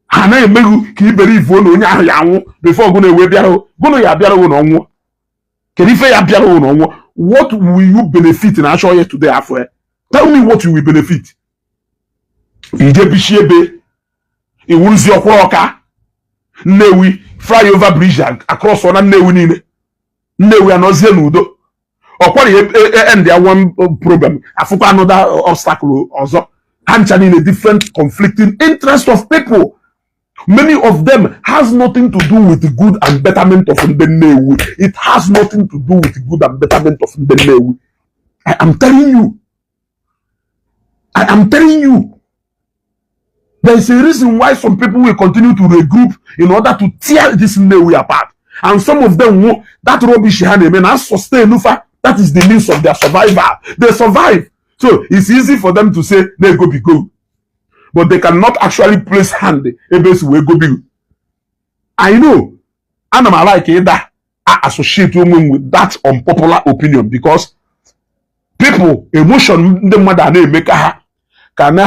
Ha na emeghu ka iberivu na onye ahụ ya anwụ before gunu ewe bịara. Gunu ya bịara na ọnwụ. Kedu ife ya bịara na ọnwụ? What will you benefit in actual here today after? Tell me what you will benefit. Ijebishebe, Iwuzi Okwoka, Nnewi, flyover bridge across on Nnewi Nine. Nnewi anozie nudo. Okwari end there one problem. Afuka another obstacle also. Hanchani in a different conflicting interest of people. Many of them has nothing to do with the good and betterment of Nnewi. It has nothing to do with the good and betterment of Nnewi. I am telling you. I am telling you. There is a reason why some people will continue to regroup in order to tear this Nnewi apart. And some of them want that rubbish and sustain. That is the means of their survival. They survive. So it's easy for them to say, they go be good. But they cannot actually place hand. I know. And I'm like that. I associate women with that unpopular opinion because people, emotion, the mother make can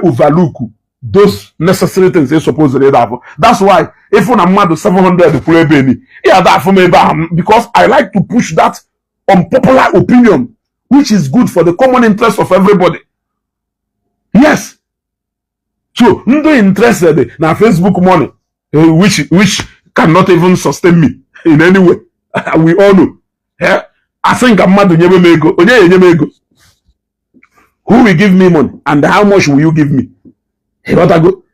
overlook those necessary things they supposedly have. That's why if I'm mad to 700 yeah, that for me because I like to push that unpopular opinion, which is good for the common interest of everybody. Yes. So, I'm interested in Facebook money, which cannot even sustain me. in any way. We all know. Yeah? I think I'm mad ego. Who will give me money and how much will you give me?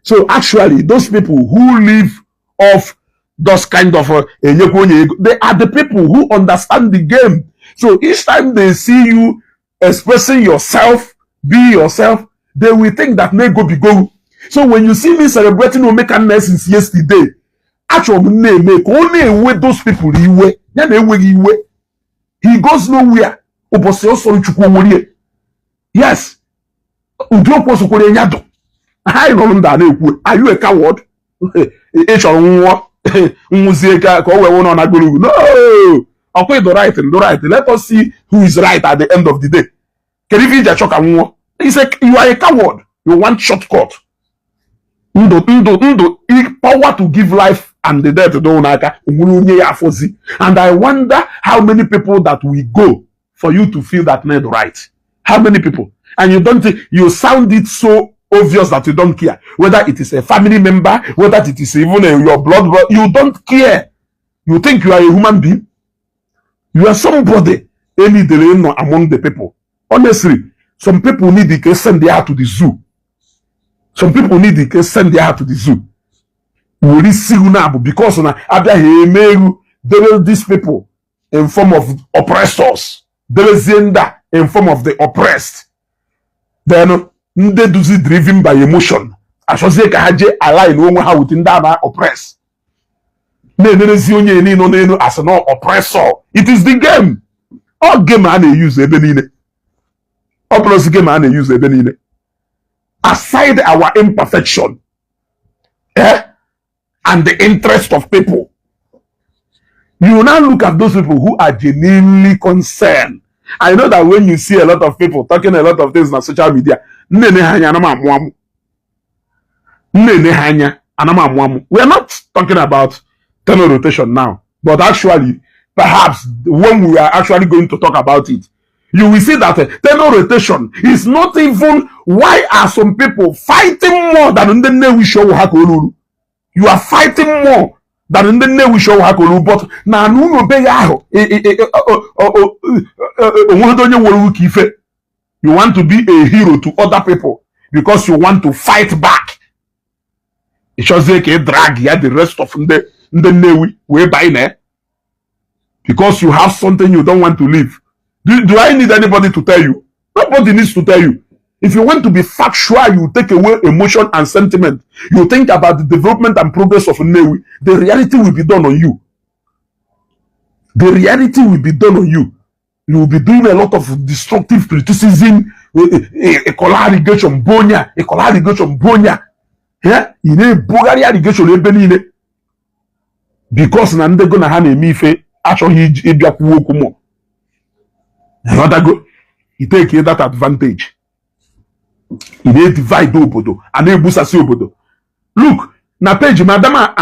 So actually, those people who live off those kind of they are the people who understand the game. So each time they see you expressing yourself, be yourself, they will think that may go be go. So when you see me celebrating Omeka since yesterday, actually make only way those people he goes nowhere. Yes. Are you a coward? No. Okay, the right. Let us see who is right at the end of the day. He said, you are a coward. You want shortcut. Power to give life and the death. And I wonder how many people that will go for you to feel that made right. How many people? And you sound it so obvious that you don't care. Whether it is a family member, whether it is even your blood, you don't care. You think you are a human being. You are somebody any delay among the people. Honestly, some people need to send their heart to the zoo. Some people need to send their heart to the zoo. Because there are these people in form of oppressors. There is in form of the oppressed. Then they do it driven by emotion. I should say align how within that oppress. As an oppressor. It is the game. All game and use ebenine. All plus game and use ebenine. Aside our imperfection, and the interest of people, you now look at those people who are genuinely concerned. I know that when you see a lot of people talking a lot of things on social media, we are not talking about tenor rotation now, but actually, perhaps when we are actually going to talk about it, you will see that tenor rotation is not even why are some people fighting more than in the we show Hakolulu. You are fighting more than in the we show Hakolulu, but now you want to be a hero to other people because you want to fight back. It shows like a drag here the rest of the Newi way by there because you have something you don't want to leave. Do I need anybody to tell you? Nobody needs to tell you. If you want to be factual, you take away emotion and sentiment. You think about the development and progress of Newi. The reality will be done on you. The reality will be done on you. You will be doing a lot of destructive criticism. Irrigation bonya. Yeah, you need Bulgaria irrigation ebenine. Because nande gonna have a mife actually idiakumo. He take that advantage. He dey divide obodo and dey busasi obodo. Look, na page madama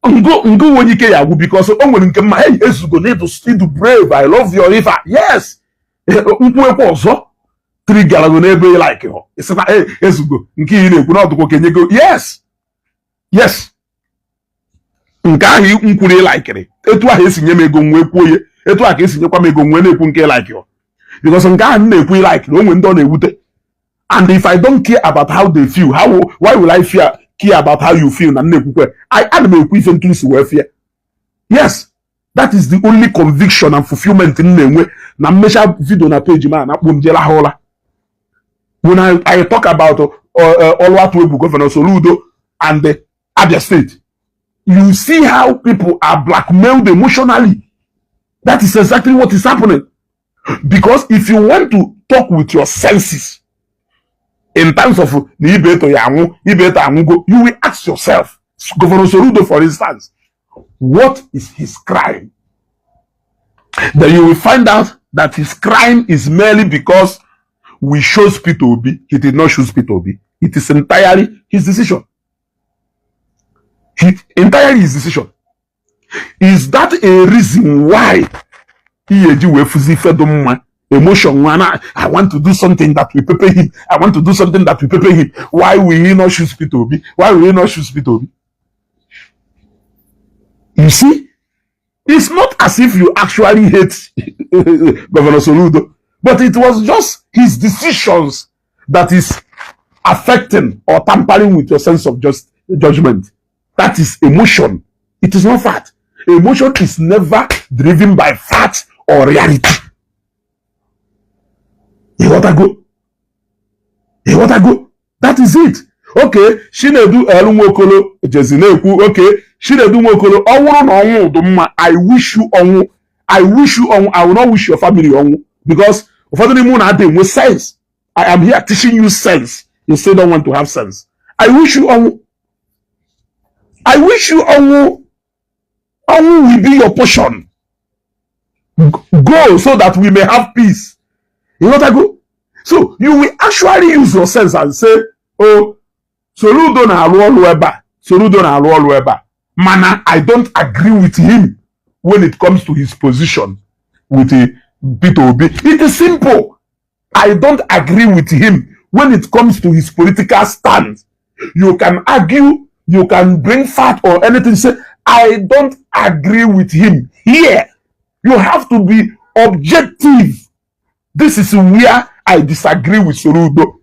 ngo wonyike yawu because onwere nke ma hey ezugo need to still do brave. I love your river. Yes. Nkwu ekwo ozo. Three galago na ebe like ho. Isi na hey ezugo nke yi na-ekwu na odukwo kenyego. Yes. Yes. Nke ahụ nkwuri like etu ahụ esinye m ego nwe kwuo ye. Etu ahụ esinyekwa m ego nwe na-ekwu nke like ho. Because nke ahụ na-ekwu like onwe ndị ọ na-ewute. And if I don't care about how they feel, why will I care about how you feel? I am a question to welfare. Yes, that is the only conviction and fulfillment in the way. Na measure video na page man. When I talk about Oluwatoyebu Governor Soludo and the Abia State, you see how people are blackmailed emotionally. That is exactly what is happening. Because if you want to talk with your senses, in terms of you will ask yourself, Governor Soludo, for instance, what is his crime? Then you will find out that his crime is merely because we chose Peter Obi. He did not choose Peter Obi. It is entirely his decision. Entirely his decision. Is that a reason why emotion, I want to do something that will prepare him. I want to do something that will prepare him. Why will he not choose Peter Obi? Why will he not choose Peter Obi? You see? It's not as if you actually hate Governor Soludo, but it was just his decisions that is affecting or tampering with your sense of judgment. That is emotion. It is not fact. Emotion is never driven by fact or reality. You want to go? You want to go? That is it. Okay, Chinedu Nwokolo Jezineku. Okay, Chinedu Nwokolo. I wish you onwu. I wish you onwu. I will not wish your family onwu because with sense. I am here teaching you sense. You still don't want to have sense. I wish you onwu. I wish you onwu. Onwu will be your portion. Go so that we may have peace. You want to go? So you will actually use your sense and say, oh, Soludo na alu olu eba. Soludo na alu olu eba. Mana, I don't agree with him when it comes to his position with the Peter Obi. It is simple. I don't agree with him when it comes to his political stance. You can argue, you can bring fact or anything. Say, I don't agree with him. Here, you have to be objective. This is where I disagree with Soludo.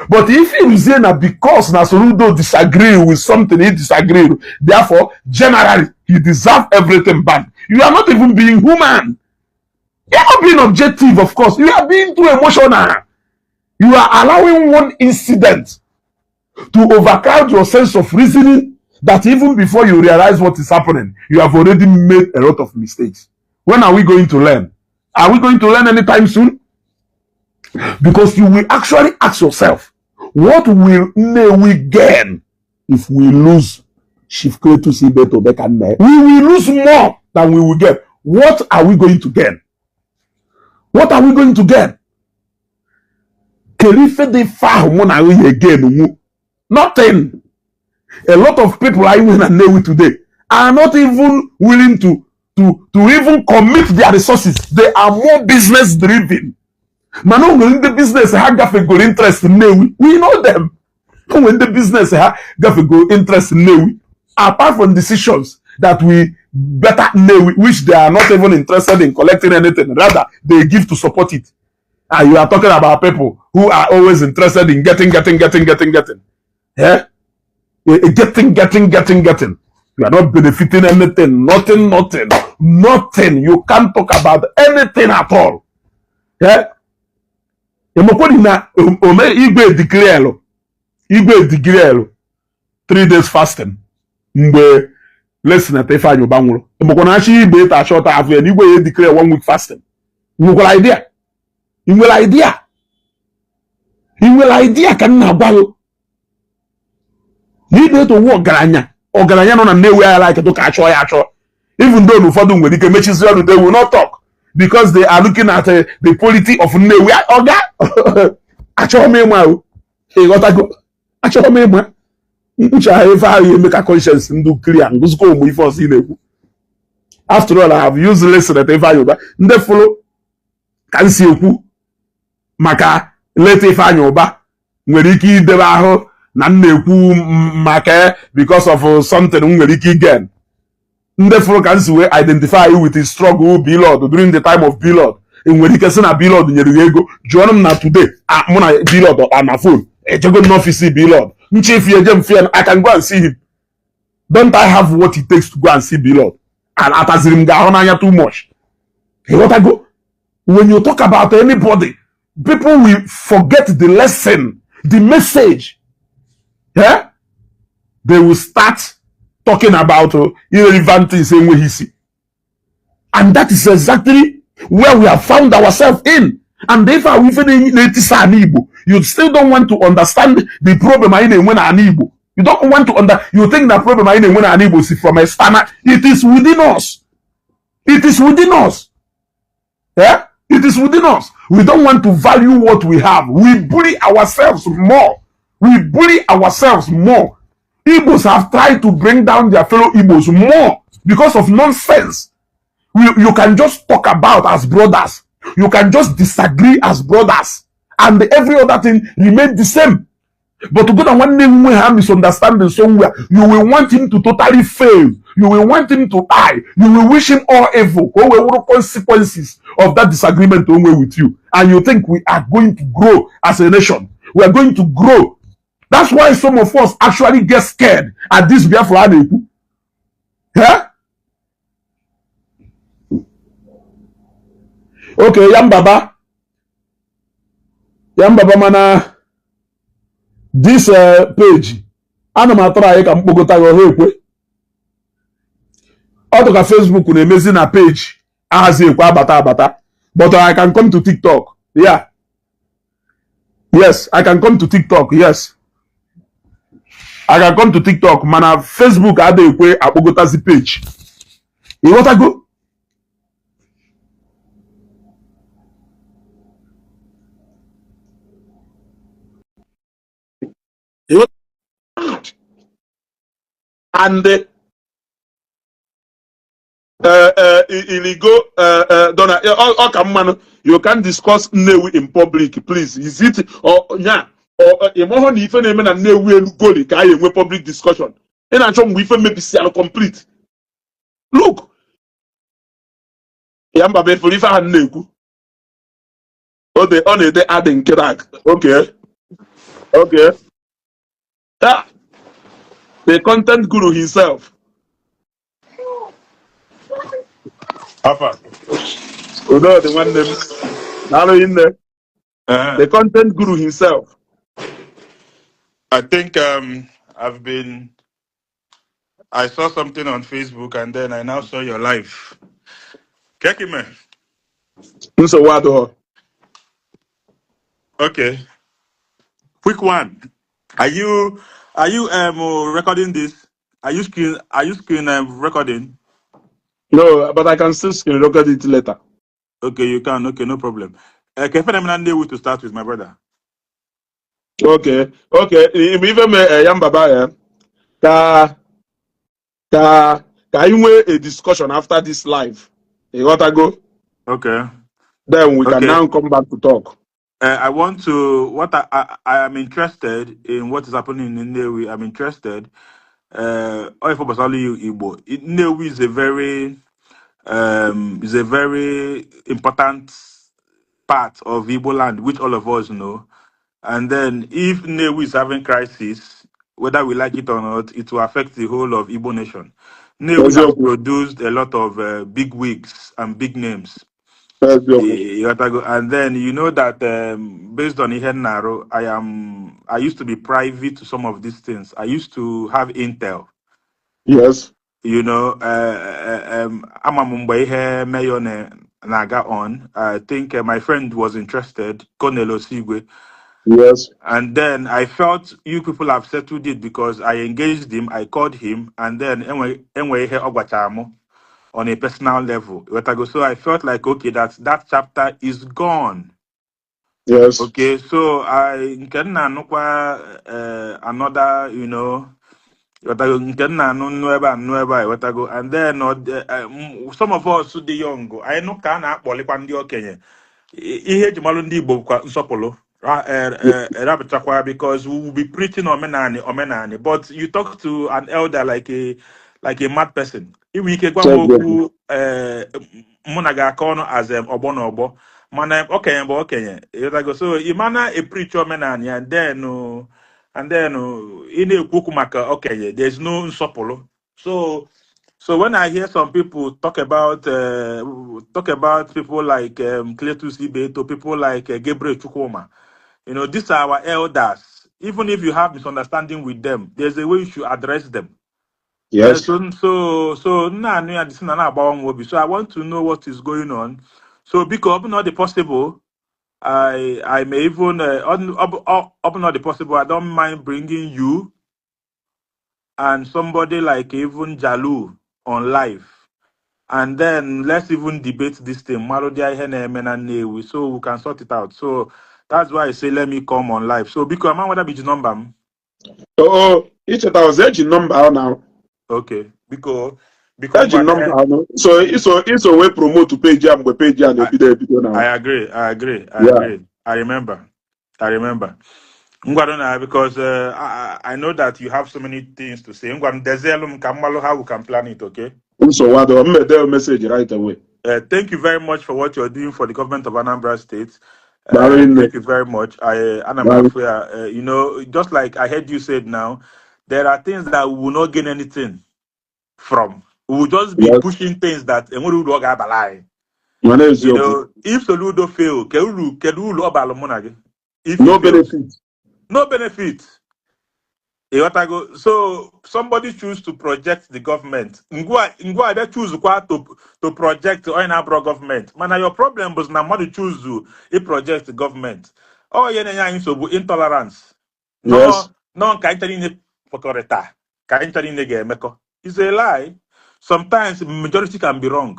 But if you say that because na Soludo disagree with something he disagreed, therefore, generally, he deserves everything bad. You are not even being human. You are not being objective, of course. You are being too emotional. You are allowing one incident to overcrowd your sense of reasoning that even before you realize what is happening, you have already made a lot of mistakes. When are we going to learn? Are we going to learn anytime soon? Because you will actually ask yourself, what will we gain if we lose Chief Cletus Ibeto Bekane? We will lose more than we will get. What are we going to gain? What are we going to gain? Nothing. A lot of people are even at Newi today are not even willing to even commit their resources. They are more business driven. Man, when the business have got a good interest in Newi, we know them. When the business have got a good interest in Newi, apart from decisions that we better Newi, which they are not even interested in collecting anything, rather they give to support it. And you are talking about people who are always interested in getting. Yeah? Getting. You are not benefiting anything, nothing. You can't talk about anything at all. Yeah? Igwe declare 3 days fasting. Mgbe Senator Ifeanyi Ubah nwụrụ. Emokwana achi igbe ta short afọ and Igwe declare 1 week fasting. You will idea ka nna gwa you need to work ọgaranya nọ na Nnewi ya like to ka achọ ya achọ. Even though ụfọdụ nwere ike mechizi ọnụ, they will not talk because they are looking at the polity of Nnewi. Oga achọ m ịma o. Ịghọtago? Achọ m ịma. Ncha ife ahụ eme ka conscience ndụ clear ngụzikọ ụmụ ife ọsọ na-ekwu. After all, I have used Senator Ifeanyi Ubah. Ndị fụrụ ka nsi ekwu maka late Ifeanyi Ubah nwere ike idebe ahụ na na-ekwu maka because of something nwere ike again. Ndị fụrụ ka nsi wee identify with his struggle Bilod during the time of Bilod. Nwere ike sị na Bilod nyere ya ego. Jụọ m na today mụ na Bilod on my phone. Ejego n'office Bilod. Nchefu eje m fear, I can go and see him. Don't I have what it takes to go and see Bilod? And ataziri m ga-ahụ n'anya too much. You want to go? When you talk about anybody, people will forget the lesson, the message. Yeah? They will start talking about irrelevant things in he see. And that is exactly where we have found ourselves in. And therefore, you still don't want to understand the problem when Igbo. You don't want to you think the problem when Igbo is from a standard. It is within us. It is within us. Yeah? It is within us. We don't want to value what we have. We bully ourselves more. Igbos have tried to bring down their fellow Igbos more because of nonsense. You can just talk about as brothers. You can just disagree as brothers. And every other thing remain the same. But to go down one name we have misunderstanding somewhere, you will want him to totally fail. You will want him to die. You will wish him all evil. What will consequences of that disagreement with you? And you think we are going to grow as a nation. We are going to grow. That's why some of us actually get scared at this Biafra. Yeah? Okay, Yambaba mana this page. Ana m atọrọ ka mkpokọta ya ọha ekwe. Ọ dị ka Facebook na-emezi na page ahazi ekwe abata. But I can come to TikTok. Yeah. Yes, I can come to TikTok. Yes. I can come to TikTok. Mana Facebook ada ekwe akpokọtazi page. You want to go? And illegal donor you can discuss Nnewi in public, please. Is it or yeah or if na Nnewi elugoli ka anyị enwe public discussion ị na-achọ mgbe ife mebisi alụ complete. Look, ya mba before ife ha na-ekwu ọ na-ede adị nke okay yeah. The content guru himself. Papa. The one name. In there. The content guru himself. I think I saw something on Facebook and then I now saw your live. Kekime. So what? Okay. Quick one. Are you recording this? Are you screen recording? No, but I can still screen record it later. Okay, you can. Okay, no problem. To start with, my brother. Okay. Even Yambaba, can you a discussion after this live? You want to go? Okay. Then we can now come back to talk. I want to. What I am interested in what is happening in Nnewi. I'm interested. Nnewi is a very important part of Igbo land, which all of us know. And then if Nnewi is having crisis, whether we like it or not, it will affect the whole of Igbo nation. Nnewi has produced a lot of big wigs and big names. And then you know that based on Ihenaro, I used to be privy to some of these things. I used to have intel. Yes. You know, Amamumbai Mayor Naga on. I think my friend was interested, Konelo Sigwe. Yes. And then I felt you people have settled it because I engaged him, I called him, and then on a personal level. So I felt like, okay, that chapter is gone. Yes. Okay, so I can another, you know, and then some of us the young, I know can ihe jimalu ndị Igbo kwa nsọpụrụ because we will be preaching omenani, but you talk to an elder like a mad person. Iwe ike gwa okwu mụ na ga-aka ọnụ as ọgbọ na ọgbọ mana okenye bụ okenye. So imana a preach omenani and then ị na-ekwu okwu maka okenye, there's no nsọpụrụ. So when I hear some people talk about people like Cletus Ibeto, people like Gabriel Chukwuma, you know, these are our elders. Even if you have misunderstanding with them, there's a way you should address them. Yes. So I want to know what is going on. So because not the possible, I may even not the possible. I don't mind bringing you and somebody like even Jalu on live. And then let's even debate this thing. So we can sort it out. So that's why I say let me come on live. So because I'm gonna be the number. Each of us edge number now. Okay. Because edge number so it's a way promote to page and the video now. I agree. I remember. Ngwadona, because I know that you have so many things to say. Ngwadona, Dezelum Kamalo, how we can plan it, okay? So what do I message right away? Thank you very much for what you're doing for the government of Anambra State. Darling, Thank you very much. You know, just like I heard you said now, there are things that we will not gain anything from. We will just be yes. pushing things that My name is you Yobu. know, if Soludo fail, if he No fails, benefit. no benefit. So somebody choose to project the government. Ngwa they choose to project oil and abroad government. Man, your problem was na mother choose to project the government. Oh, yeah, so intolerance. Yes. No, kaitari pokoreta. Kaitari gemeko. It's a lie. Sometimes majority can be wrong.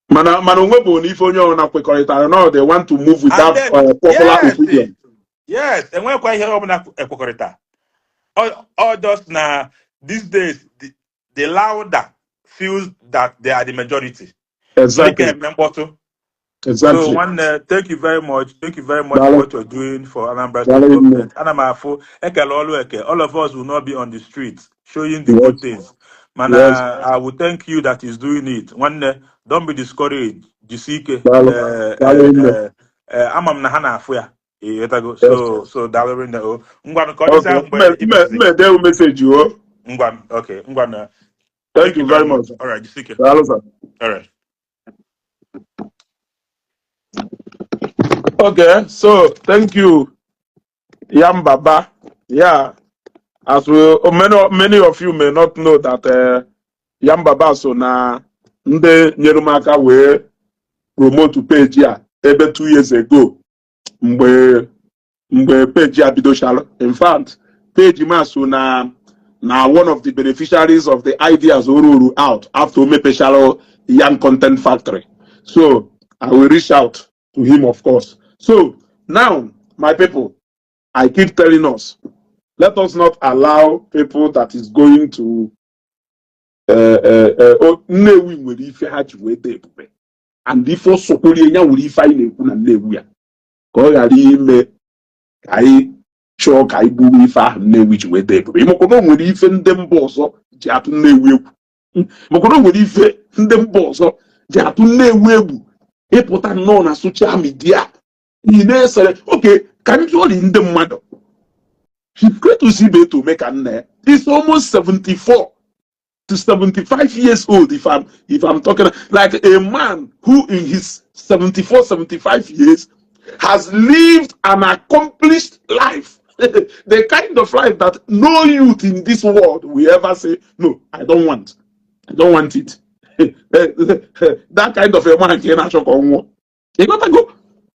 Mana onwe if onye ọ na-akwekọrịtara no, they want to move with And that then popular opinion. yes, and when quite hear pokoreta. All just now these days the louder feels that they are the majority. Make a Exactly. member too. So Exactly. one, thank you very much. Thank you very much for Darling, what you're doing for Anambra State darling, government. Anamafo, all of us will not be on the streets showing the good yes, things. Man, yes, I will thank you that is doing it. One, don't be discouraged. Jisike, darling, amam na hana afuya. yes. So darling, ngwan ko Okay. disa mgbe ibesizi. Me message you. Oh. Ngwan, okay, ngwan. Thank Thank you you very very much. much. All right, Jisike. Darling, sir. All right. Okay, so thank you, Yam Baba. Yeah, as we many of you may not know that Yam Baba so na nde nyerumaka we promote page ya ebe 2 years ago mgbe page ya bidochara. In fact, page ma so na one of the beneficiaries of the ideas oruru out after omepechara Yam Content Factory. So I will reach out to him, of course. So now, my people, I keep telling us, let us not allow people that is going to Nnewi nwere ife ha ji wee dee ebube, and ife ọsọkwere ya nwere ife anyị na-ekwu na Nnewi ya ka ọ ghara ime ka anyị chọọ ka anyị buru ife ahụ Nnewi ji wee dee ebube. Ịmakwana o nwere ife ndị mba ọzọ ji atụ Nnewi egwu. Ịmakwana o nwere ife ndị mba ọzọ ji atụ Nnewi egwu ịpụta nnọọ na soshal midia ị na-esere oke ka ndị ọrị ndị mmadụ. Hifkretus Ibeto make a nne. He's almost 74 to 75 years old. If I'm talking like a man who in his 74, 75 years has lived an accomplished life. The kind of life that no youth in this world will ever say, no, I don't want. I don't want it. That kind of a man can actually go. You gotta go.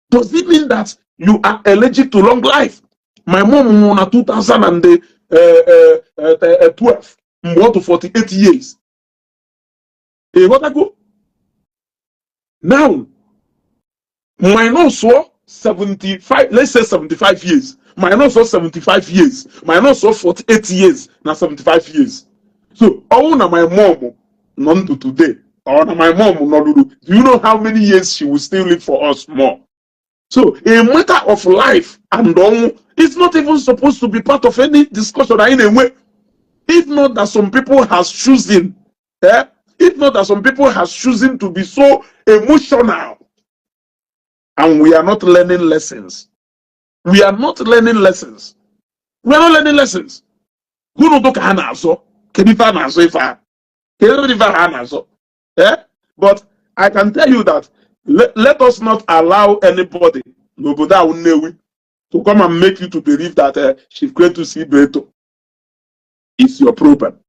Does it mean that you are allergic to long life? My mom won 2012, more to 48 years. You gotta go. Now, minus 75, let's say 75 years. Minus 75 years. Minus 48 years. Now 75 years. So, all na my mom, none to today. Or my mom, do you know how many years she will still live for us more? So a matter of life and it's not even supposed to be part of any discussion in a way. If not that some people has chosen, if not that some people has chosen to be so emotional, and we are not learning lessons. We are not learning lessons. We are not learning lessons. Who know to kahana so? Kedifa na so ifa. Kedifa hana so. But I can tell you that let us not allow anybody to come and make you to believe that she's going to see Beto is your problem.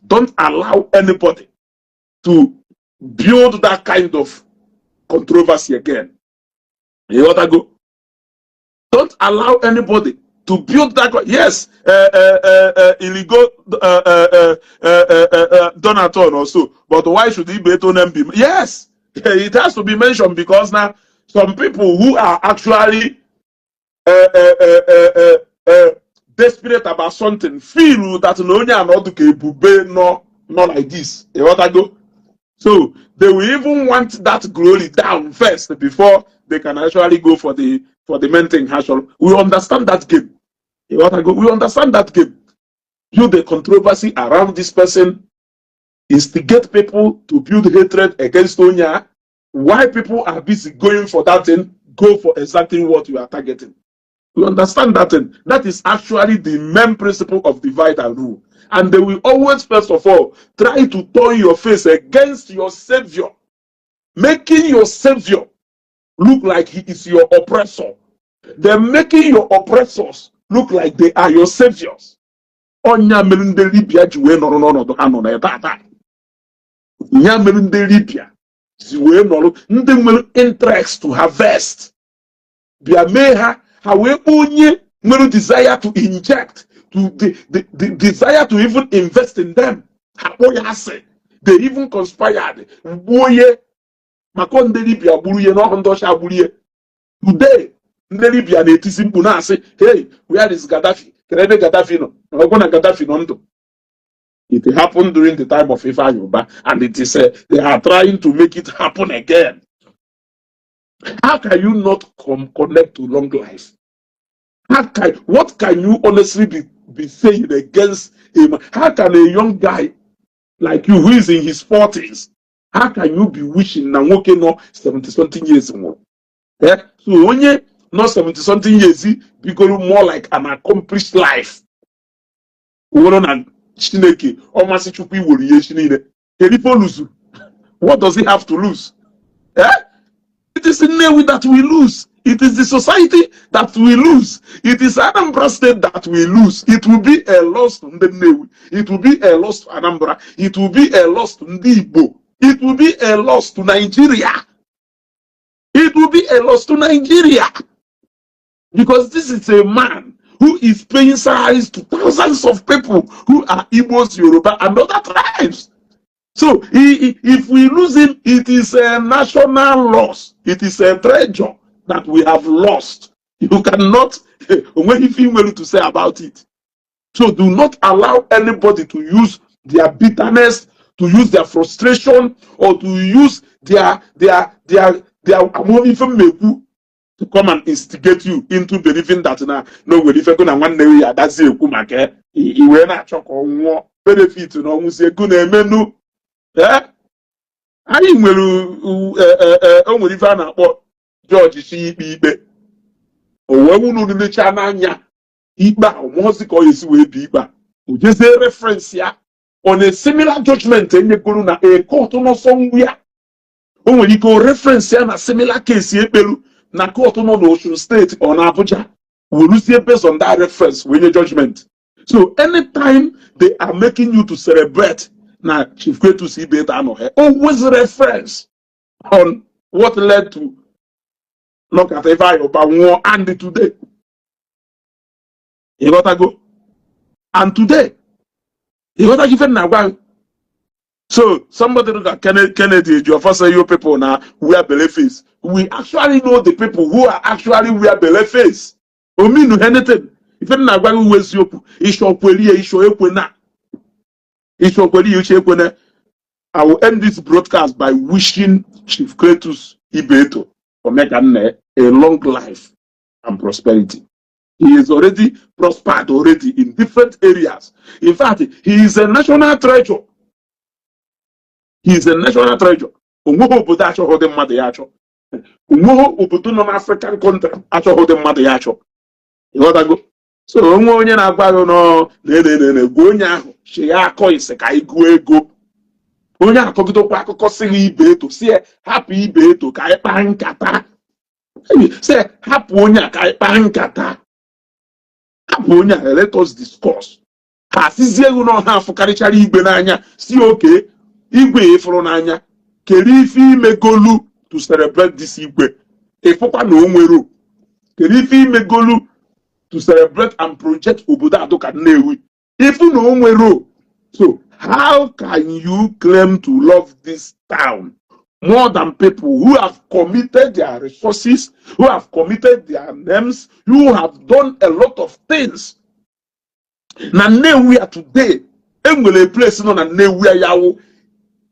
Don't allow anybody to build that kind of controversy again. You know what I go? Don't allow anybody to build that. Yes, illegal Donaton also. But why should he Beto name be? Yes, it has to be mentioned because now some people who are actually desperate about something feel that no one not like this. You know what I go? So they will even want that glory down first before they can actually go for the main thing. We understand that game. You want to go? We understand that game. Build the controversy around this person, instigate people to build hatred against Onya. Why people are busy going for that thing, go for exactly what you are targeting. We understand that thing. That is actually the main principle of divide and rule. And they will always, first of all, try to turn your face against your savior, making your savior look like he is your oppressor. They're making your oppressors look like they are your saviors. Onya mere ndị Libya ji wee nọrọ n'ọnọdụ ha nọ na taa. Nya mere ndị Libya ji wee nọrọ ndị nwere interest to harvest. Bịa mee ha wee onye nwere desire to inject, to the desire to even invest in them. Ha kpọ ya asị. They even conspired. Gbuo ye maka ndị Libya gburu ye n'ọhụ ndị ọcha gburu ye. Today, ndị Libya na-etisi mkpu na-asị, hey, where is Gaddafi? Kedụ Gaddafi nọ? Ọgwụ na Gaddafi nọ ndụ. It happened during the time of Ifeanyi Ubah, and it is they are trying to make it happen again. How can you not connect to long life? What can you honestly be saying against him? How can a young guy like you who is in his 40s, how can you be wishing na nwoke no 70-something years more? Yeah? So when you not 70-something years, become more like an accomplished life. What does he have to lose? Eh? It is the Nnewi that we lose. It is the society that we lose. It is Anambra State that we lose. It will be a loss to Nnewi. It will be a loss to Anambra. It will be a loss to Igbo. It will be a loss to Nigeria. It will be a loss to Nigeria. Because this is a man who is paying salaries to thousands of people who are Igbos, Yoruba, and other tribes. So if we lose him, it is a national loss. It is a treasure that we have lost. You cannot, anything well to say about it. So do not allow anybody to use their bitterness, to use their frustration, or to use their to come and instigate you into believing that no we if na nwanne we adazi ekwu maka iwe na achọ ka onwo benefit na onwu si ego na emenu anyị nwere o nwere ife a na-akpọ George si ikpe o wee wunu nlecha n'anya ikpe a omozi ka o yesi wee bi ikpe a o jezie reference ya on a similar judgment enyegoro na a court no somewhere o nwere ike o reference ya na similar case ekpelu na court no no Osun State or na Abuja will receive based on that reference when your judgment. So anytime they are making you to celebrate na Chief Kwetu see better no always reference on what led to look at Ifeanyi Ubah and today. You gotta go. And today, you gotta give it now. So somebody look at Kennedy, your first you people now wear belly face. We actually know the people who are actually wear belly face. O mean anything. If you not going to waste your I will end this broadcast by wishing Chief Kwetu Ibeto for making a long life and prosperity. He is already prospered already in different areas. In fact, he is a national treasure. He is a national treasure. Obodo no African country achọghị mmadụ ya achọ. Ịghọtago? So onwe onye na-agwa gị no gwa onye ahụ chi ya akọ ise ka anyị gụọ ego. Onye akọgidokwa akụkọ sịrị Ibeto si hapụ Ibeto ka anyị kpaa nkata. Si hapụ onye a ka anyị kpaa nkata. Hapụ onye a let us discuss. Ha sizie ego na ọha afụkarịchara igwe n'anya si oke igwe ịfụrụ n'anya kedu ife imegolu to celebrate this igwe ịfụkwa na o nwere kedu ife imegolu to celebrate and project obodo adoka Nnewi ifu na o nwere. So how can you claim to love this town more than people who have committed their resources, who have committed their names, who have done a lot of things? Na Nnewi today enwere place no na Nnewi yawo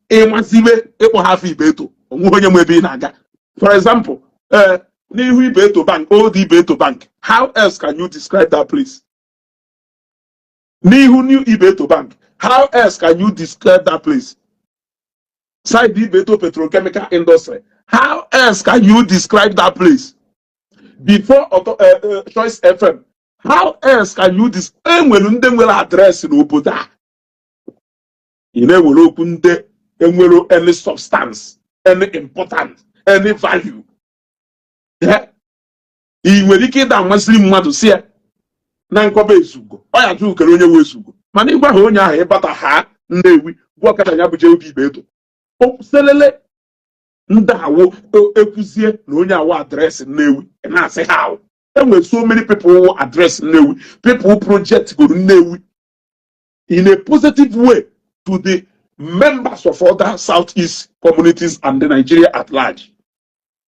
ịmazibe ịkpọ hafi Ibeto onwe onye ebe ị na-aga. For example, n'ihu Ibeto Bank, old Ibeto Bank, how else can you describe that place? Nihu New Ibeto Bank. How else can you describe that place? Side Ibeto Petrochemical Industry. How else can you describe that place? Before Choice FM. How else can you describe address in Oboda? You know, any substance, any important, any value. Yeah. I nwere ike ịda amasịrị mmadụ si ya na nkọba ezugo ọ ya jụ kere onye nwe ezugo mana ịgwa ha onye ahụ ịbata ha Nnewi bụ ọkada ya bụ obi Ibeto selele ndị awụ ekwuzie na onye awụ adreesị Nnewi na-asị ha awụ enwere so many people address Nnewi, people project go Nnewi in a positive way to the members of other Southeast communities and the Nigeria at large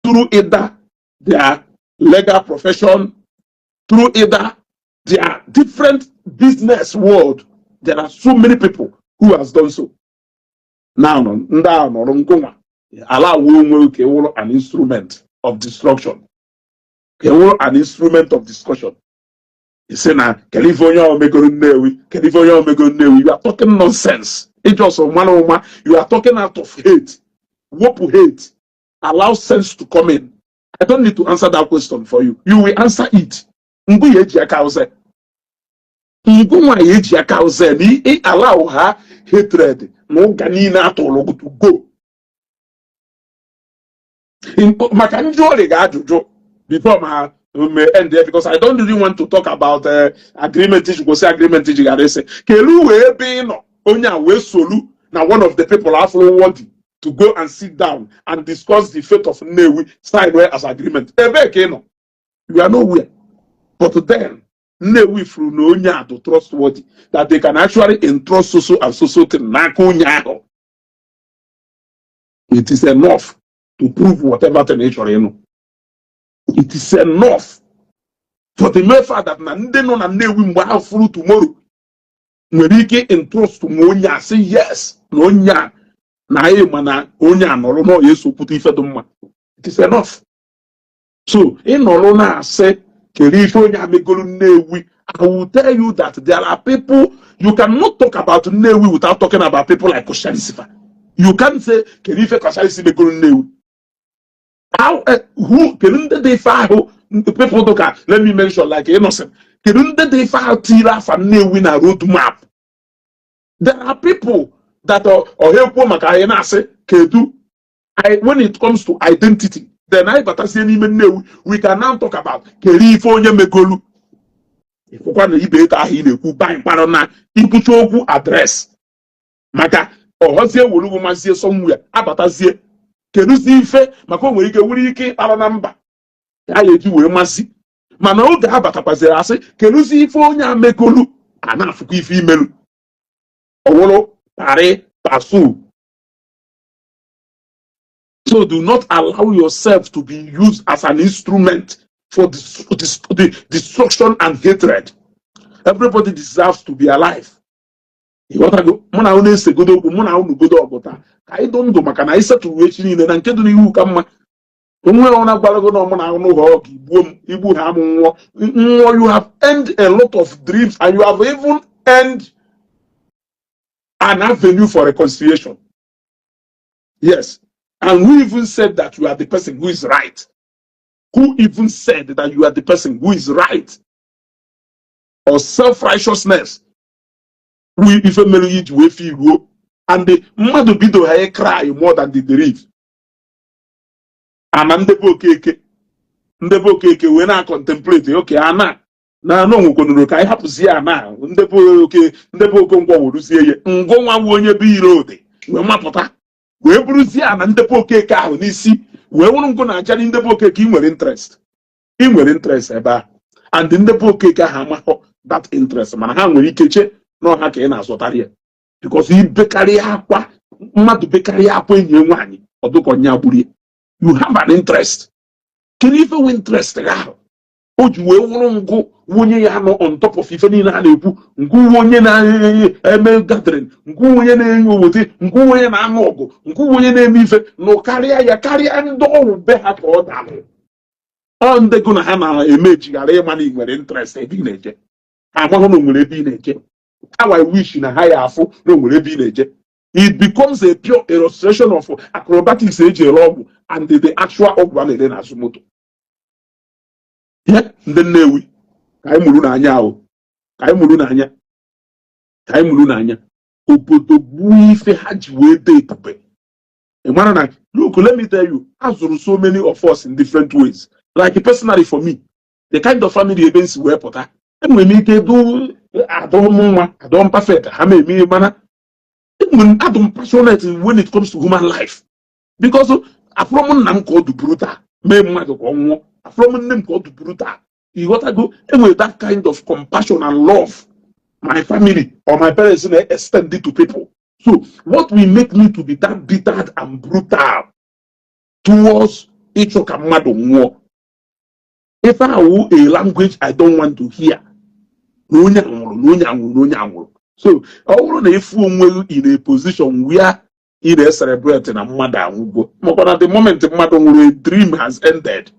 through either their legal profession, through either their different business world. There are so many people who has done so. Now, allow an instrument of destruction. An instrument of discussion. You say now, California California, you are talking nonsense. It's just one you are talking out of hate. What hate? Allow sense to come in. I don't need to answer that question for you. You will answer it. Allow her hatred to go. Before my end there, because I don't really want to talk about agreement. You go say agreement. You gotta say, now one of the people afterward to go and sit down and discuss the fate of Nnewi sideway as agreement. You are nowhere. But then Nnewi through no to trustworthy that they can actually entrust so and so thing. It is enough to prove whatever the nature you know. It is enough for the mere fact that Nande no na Nnewi mwa through tomorrow. Nwere entrust to Monya say yes, no nya. It is enough. So, in Olona say, I will tell you that there are people, you cannot talk about Nnewi without talking about people like Koshalisifa. You can't say, Kerife Koshalisifa Nnewi. How, who, Kerunde de Faho, the people talk, let me mention like innocent. Kerunde de Faho Tira for Nnewi na roadmap. There are people that or help Makayana say Kedu. When it comes to identity, then we can now talk about California Megolu. If you want to be address Maka or Hosia Wulu somewhere Abatazie Kedusi Fe Mako Wiki Aranamba. I do a massy. Mano the Habatapazera say Kedusi Fonya Megolu Anafuki female. Owolo Pare Pasu. So do not allow yourself to be used as an instrument for the destruction and hatred. Everybody deserves to be alive. You want to go? Mona one se godo, mona one godo obota. I don't go. Makana isa to reach in and kedu ni wu kama. Onwe ona gbalago na mona one ho ibu ha mo. You have earned a lot of dreams and you have even earned an avenue for reconciliation. Yes. And who even said that you are the person who is right? Who even said that you are the person who is right? Or self-righteousness? We even married with you, and the mother bido hae cry more than the believe. And ndebo keke when I contemplate, okay, Anna. Na no ngono ka happen see ana ndebo kongwa wodu sie ngwa wonye bi road we mapota we bruzi ana ndebo keke ahụ n'isi we wonu ngo na aja ndebo keke nwere interest eba and ndebo keke ha amaho that interest mana ha nwere ikeche no ha ka ị na-azụtara ya because ibekari akwa mmadụ bekari akwa enyi nwaanyị ọdụkọ nya gburu you have an interest can you even interest ahụ o ji wee wụrụ ngụ wonye ya no on top of ife niile a na-ekwu ngụ wonye na-eme gathering ngụ wonye na-enye owote ngụ wonye na-anụ ọgụ ngụ wonye na-eme ife no karịa ndị ọrụ be ha ka ọ dalụ ọ ndị gụ na ha na-eme ejighara ịma na ị nwere interest ebe ị na-eje amahụ na nwere ebe ị na-eje How I wish in a higher afo no will be leje. It becomes a pure illustration of acrobatics age and the actual one then as moto. Yeah, then we kai mulu na anya o. Kai mulu na anya. Kai mulu na anya. Obodo bu ife ha ji wee dey pube. Look, let me tell you, as there are so many of us in different ways. Like personally for me, the kind of family events we put, and we make it do, I don't perfect, I mean, I don't passionate when it comes to human life. Because a from name called brutal, me a from name called brutal. You got to go and with that kind of compassion and love, my family or my parents extend it to people. So what will make me to be that bitter and brutal towards each other more? If I will a language I don't want to hear, so if we in a position where it is celebrating a mother, but at the moment the dream has ended,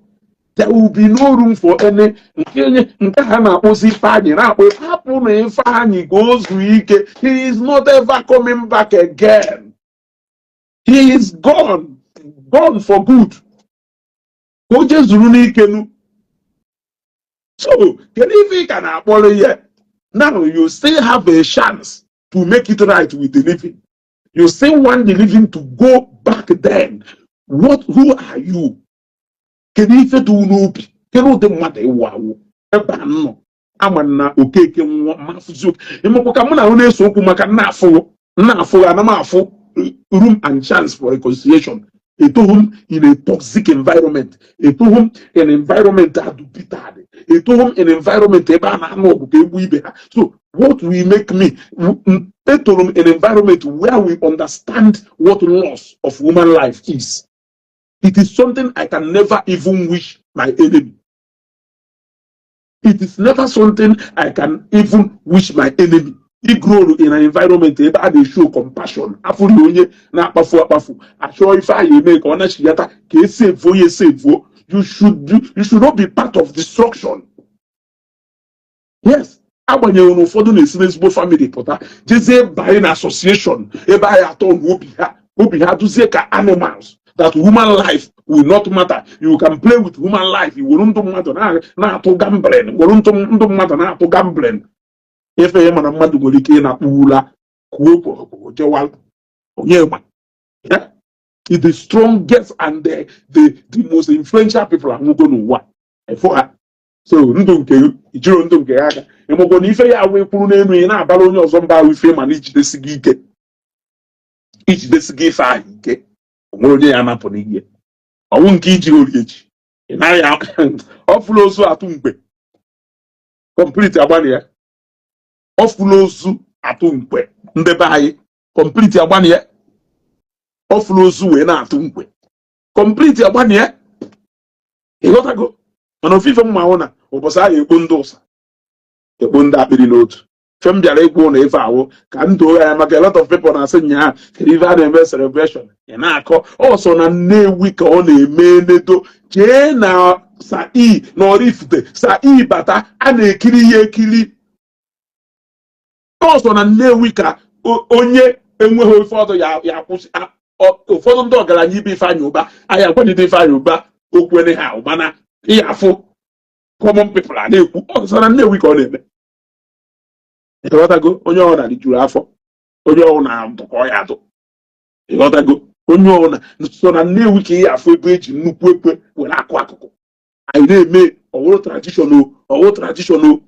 there will be no room for any. He is not ever coming back again. He is gone for good. So, now you still have a chance to make it right with the living. You still want the living to go back then. Who are you? Can you do no? Can you matter? Wow. Amana okeke mafuzu. Imokana one so kumaka nafo anamafo room and chance for reconciliation. It to him in a toxic environment. It to him an environment that do bitter. It to him an environment so what will make me an environment where we understand what loss of human life is. It is something I can never even wish my enemy. It is never something I can even wish my enemy. He grew in an environment where they show compassion. I show if I make you should not be part of destruction. Yes. Abanye ụfọdụ na-esi n'ezigbo family pụta jezie banye na association ebe anyị atọ obi ha duzie ka animals that human life will not matter. You can play with human life. You will not gambling. Gambling. If a man madu golike na pula kuo yeah, it's the strongest and the most influential people are going to work for her. So ndunke ijiro ndunke aka emogo ni ife ya we kwuru n'enu ị na-abara onye ọzọ mba ahụ ife mana ijidesighị ife ahụ ike onwere onye ya napụ n'ihe ọnwụ nke iji oriechi ị naghị ọfụla ozu atụ mgbe complete agbani ya ọfụla ozu atụ mgbe ndebe anyị complete agbani ya ọfụla ozu wee na-atụ mgbe complete agbani ya ịghọtago mana ofife mma ahụ na ụbọchị ahụ ekpo ndị ụsa ekpo ndị akpịrị n'otu fem bịara ikwu na ife ahụ ka ndụ ya maka a lot of people na-asị nya kedu ife a na-eme celebration ị na-akọ ọsọ na Nnewi ka ọ na-eme nedo jee na Sai na Oraifite Sai bata a na-ekiri ya ekiri ọsọ na Nnewi ka onye enweghị ife ọdụ ya kwụsị ụfọdụ ndị ọgaranya ibe Ifeanyi Ubah anyị agwanide Ifeanyi Ubah okwene ha ụbana ihe afọ common people a na-ekwu ọsọ na Nnewi ka ọ na-eme ịghọtago onye ọbụla rijuru afọ onye ọbụla na-adụkọ ya adụ ịghọtago onye ọbụla so na Nnewi ka ihe afọ ebe eji nnukwu ekwe were akụkụ anyị na-eme ọwụ traditional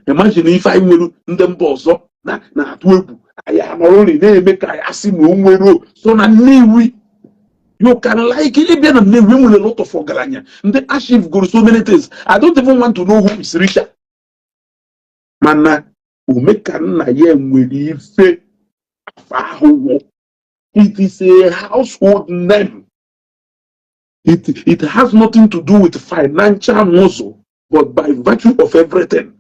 imagine ife anyị nwere ndị mba ọzọ na-atụ egwu anyị anọrọ nri na-eme ka anyị asị na o nwere so na Nnewi you can like it be na Nnewi nwere a lot of ọgaranya ndị achieve go so many things. I don't even want to know who is richer mana umeka nna ya nwere ife ahụ. It is a household name. It has nothing to do with financial muscle, but by virtue of everything,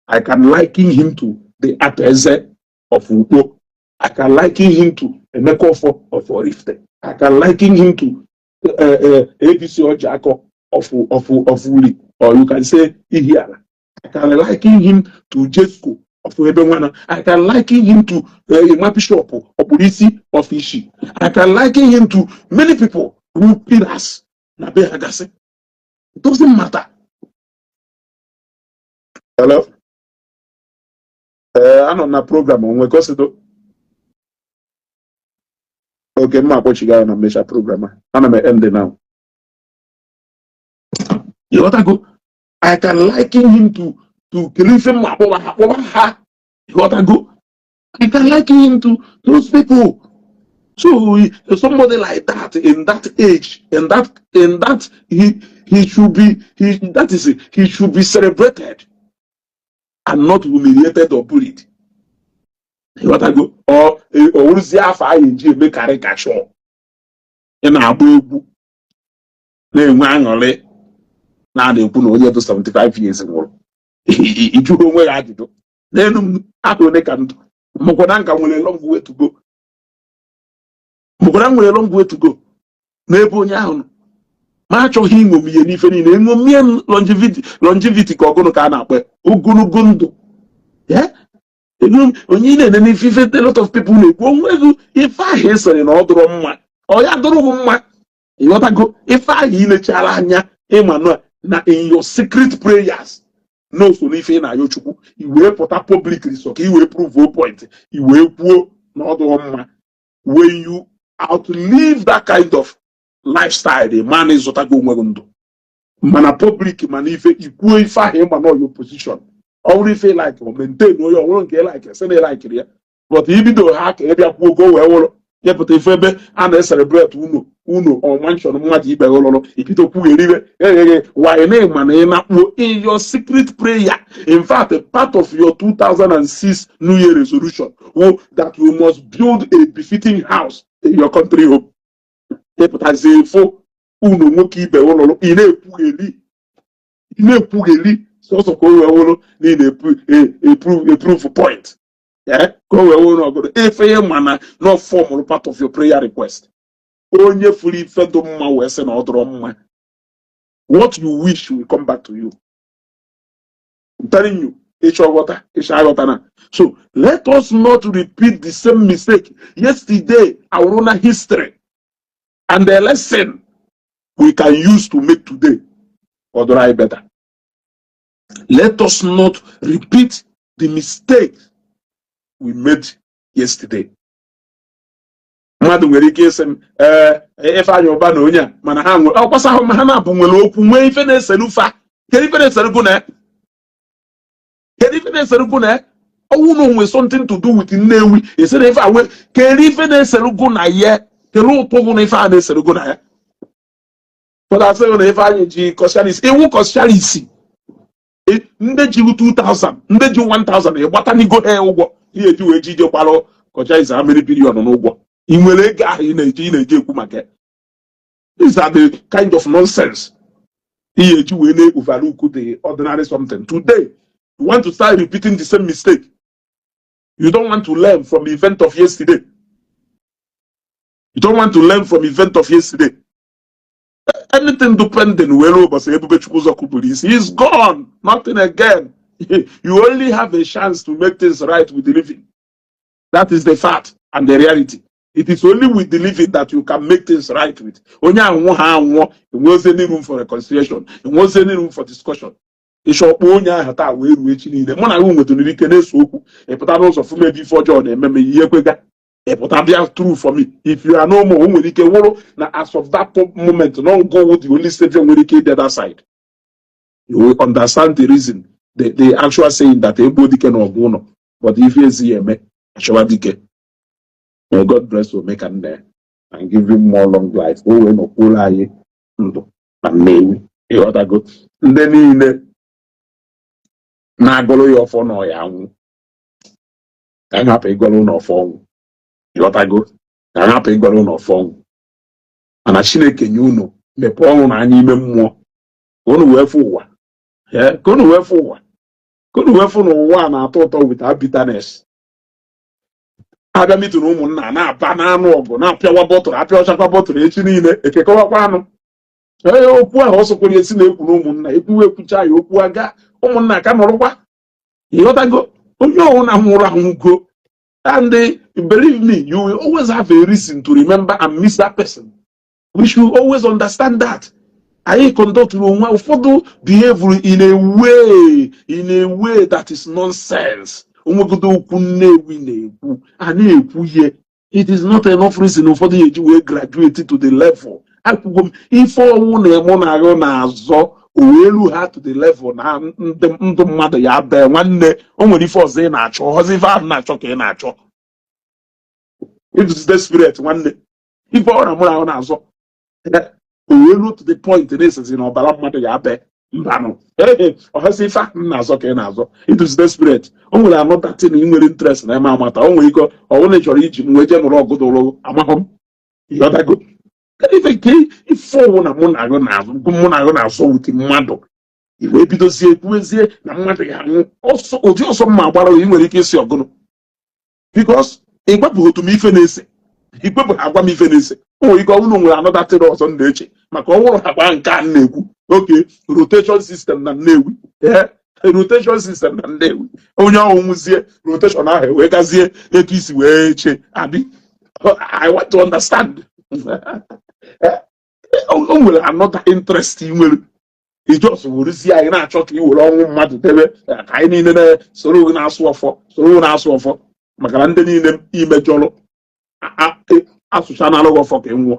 I can liken him to the Ateze of Ugo. I can liken him to Emekofo of Oraifite. I can liken him to ABC Ojako of Uli, or you can say Ihiara. I can liken him to Jesco of Ebenwana. I can liken him to a bishop or Polisi of Ishi. I can liken him to many people who feed us. It doesn't matter. Hello? I'm on a program on Wekosido. Okay, I'm going to measure program. I'm going to end it now. You know what I go? I can liken him to Kelifem Maboha. You know what I go? I can liken him to those people. So somebody like that in that age, in that he should be he should be celebrated and not humiliated or bullied. You know what I go? Or make caricature in Abu na-enwe na-ekwu na onye dị 75 years nwụrụ ijugo onwe ya ajụjụ n'elu m ahụ one ka ndụ mụkwara nka nwere long way to go n'ebe onye ahụ nọ ma achọghị ịṅomi ihe n'ife niile ịṅomie longevity ka ọgụnụ ka a na-akpọ ogologo ndụ onye na-ene n'ife a lot of people na-ekwu onweghị ife ahụ esere na ọ dụrụ mma ọ ya dụrụghị mma ịghọtago ife ahụ ilechara anya ịma na in your secret prayers no so n'ife na ayo chukwu iwe pụta publicly so ka iwe prove point iwe kwuo na ọ dụrụ mma when you outlive that kind of lifestyle the man is zotago onwe ndụ mana public mana ife ikwuo ife ahụ ịma na your position ọwụrụ ife like o maintain onye ọwụrụ nke like se na like ya but ibido ha ka ebe kwuo go wee wụrụ yepụta ife ebe a na-celebrate unu or mention mmadụ ibe ụlọrọ ibido kwugheriwe why na ịma na ị na-akpuo in your secret prayer. In fact, a part of your 2006 New Year resolution that you must build a befitting house in your country home. Yepụtazi efo unu nwoke ibe ụlọrọ ị na-ekwugheri sọsọ ka o wee wụrụ na approve point. Go where if a man not formal part of your prayer request. Onye fully fed western or what you wish will come back to you. I'm telling you, it's your water, it's our water. So let us not repeat the same mistake. Yesterday, our own history and the lesson we can use to make today or do I better. Let us not repeat the mistake we made yesterday. Mmadụ nwere ike isi m Ifeanyi Ubah na onye a mana ha nwere ọkwasa ahụ ma ha na-abụ nwere okwu nwee ife na-eselufa kedu ife na-eselugu na ọwụ na onwe something to do with Nnewi esere ife awe kedu ife na-eselugu na ya kedu ụtụ bụ na ife a na-eselugu na ya pụta sị na Ifeanyi ji kọshalisi iwu kọshalisi ndị ji 2000 ndị ji 1000 ịgbata n'igo ha ụgwọ ihe eji wee jije kwalụ kọcha iza amịrị bilion n'ụgwọ ị nwere ego ahụ ị na-eji ekwu maka these are the kind of nonsense ihe eji wee na-overlook the ordinary something. Today you want to start repeating the same mistake. You don't want to learn from the event of yesterday. Anything depending well over say he's gone, nothing again. You only have a chance to make things right with the living. That is the fact and the reality. It is only with the living that you can make things right with. Only there was any room for reconciliation. There was any room for discussion. If you are true for me, if you are no more, as of that moment, don't go with the only statement when the other side. You will understand the reason. They actually saying that everybody cannot go no. But if you see me, may God bless you, make and give him more long life. Oh, no, and maybe you ought to go. Then na golo your phone or young. Can happen go on phone. You ought to go. Can happen go on phone. And I shine can you know me pong na any more. Go to where for. Yeah, go to where for. Go to where for no one I thought without bitterness. Abia mi tunu ụmụnna na-aba n'anụ ọgụ na-apịawa bọtụrụ apịachakwa bọtụrụ echi niile ekekọwakwa anụ okwu ahụ ọsọkwere esi na-ekwu n'ụmụnna ekwuwe ekwucha ya okwu aga ụmụnna ka nọrọkwa ịghọtago And believe me, you will always have a reason to remember and miss that person. We should always understand that. I conduct ụfọdụ behave in a way that is nonsense. Onwegodo okwu Nnewi na-ekwu, a na-ekwu ihe. It is not enough reason ụfọdụ eji wee graduate to the level. Akwụkwọ m ife ọnwụ na-eme na-aghọ na-azọ owelu ha to the level na ndụ mmadụ ya bee nwanne o nwere ife ọzọ ị na-achọ ọzọ ife ahụ na-achọ ka ị na-achọ. It is the spirit nwanne ife ọ na mụ na ahụ na-azọ owelu to the point na-esezi na ọbara mmadụ ya bee mbanụ ọhụzi ife ahụ na-azọ ka ị na-azọ. It is the spirit. O nwere anọta tin ị nwere interest na eme amata o nwere ike ọwụna chọrọ iji m wee jee nụrụ ọgụdụrụ amahụ m ịghọtago ife ọwụ na mụ na agụ na-azọ wuti mmadụ iwe bidozie ekwuezie na mmadụ ya anwụ ụdị ọsọ mma agbara ị nwere ike isi ọgụnụ bikos ịgbapụ otu m ife na-ese ikpepụ agwa m ife na-ese o nwere ike ọnwụrụ nwere anọta tịrị ọzọ m na-eche maka ọ nwụrụ agba nke a na-ekwu oke rotation system na Nnewi rotation system na Nnewi onye ọhụụ nwụzie rotation ahụ wee gazie etu isi wee che abi I want to understand. O nwere another interest ị nwere ijos werezie anyị na-achọ ka ị were ọnwụ mmadụ debe ka anyị niile na-soro na-asụ ọfọ maka na ndị niile imejọrọ asụcha na alụghị ọfọ ka ị nwụọ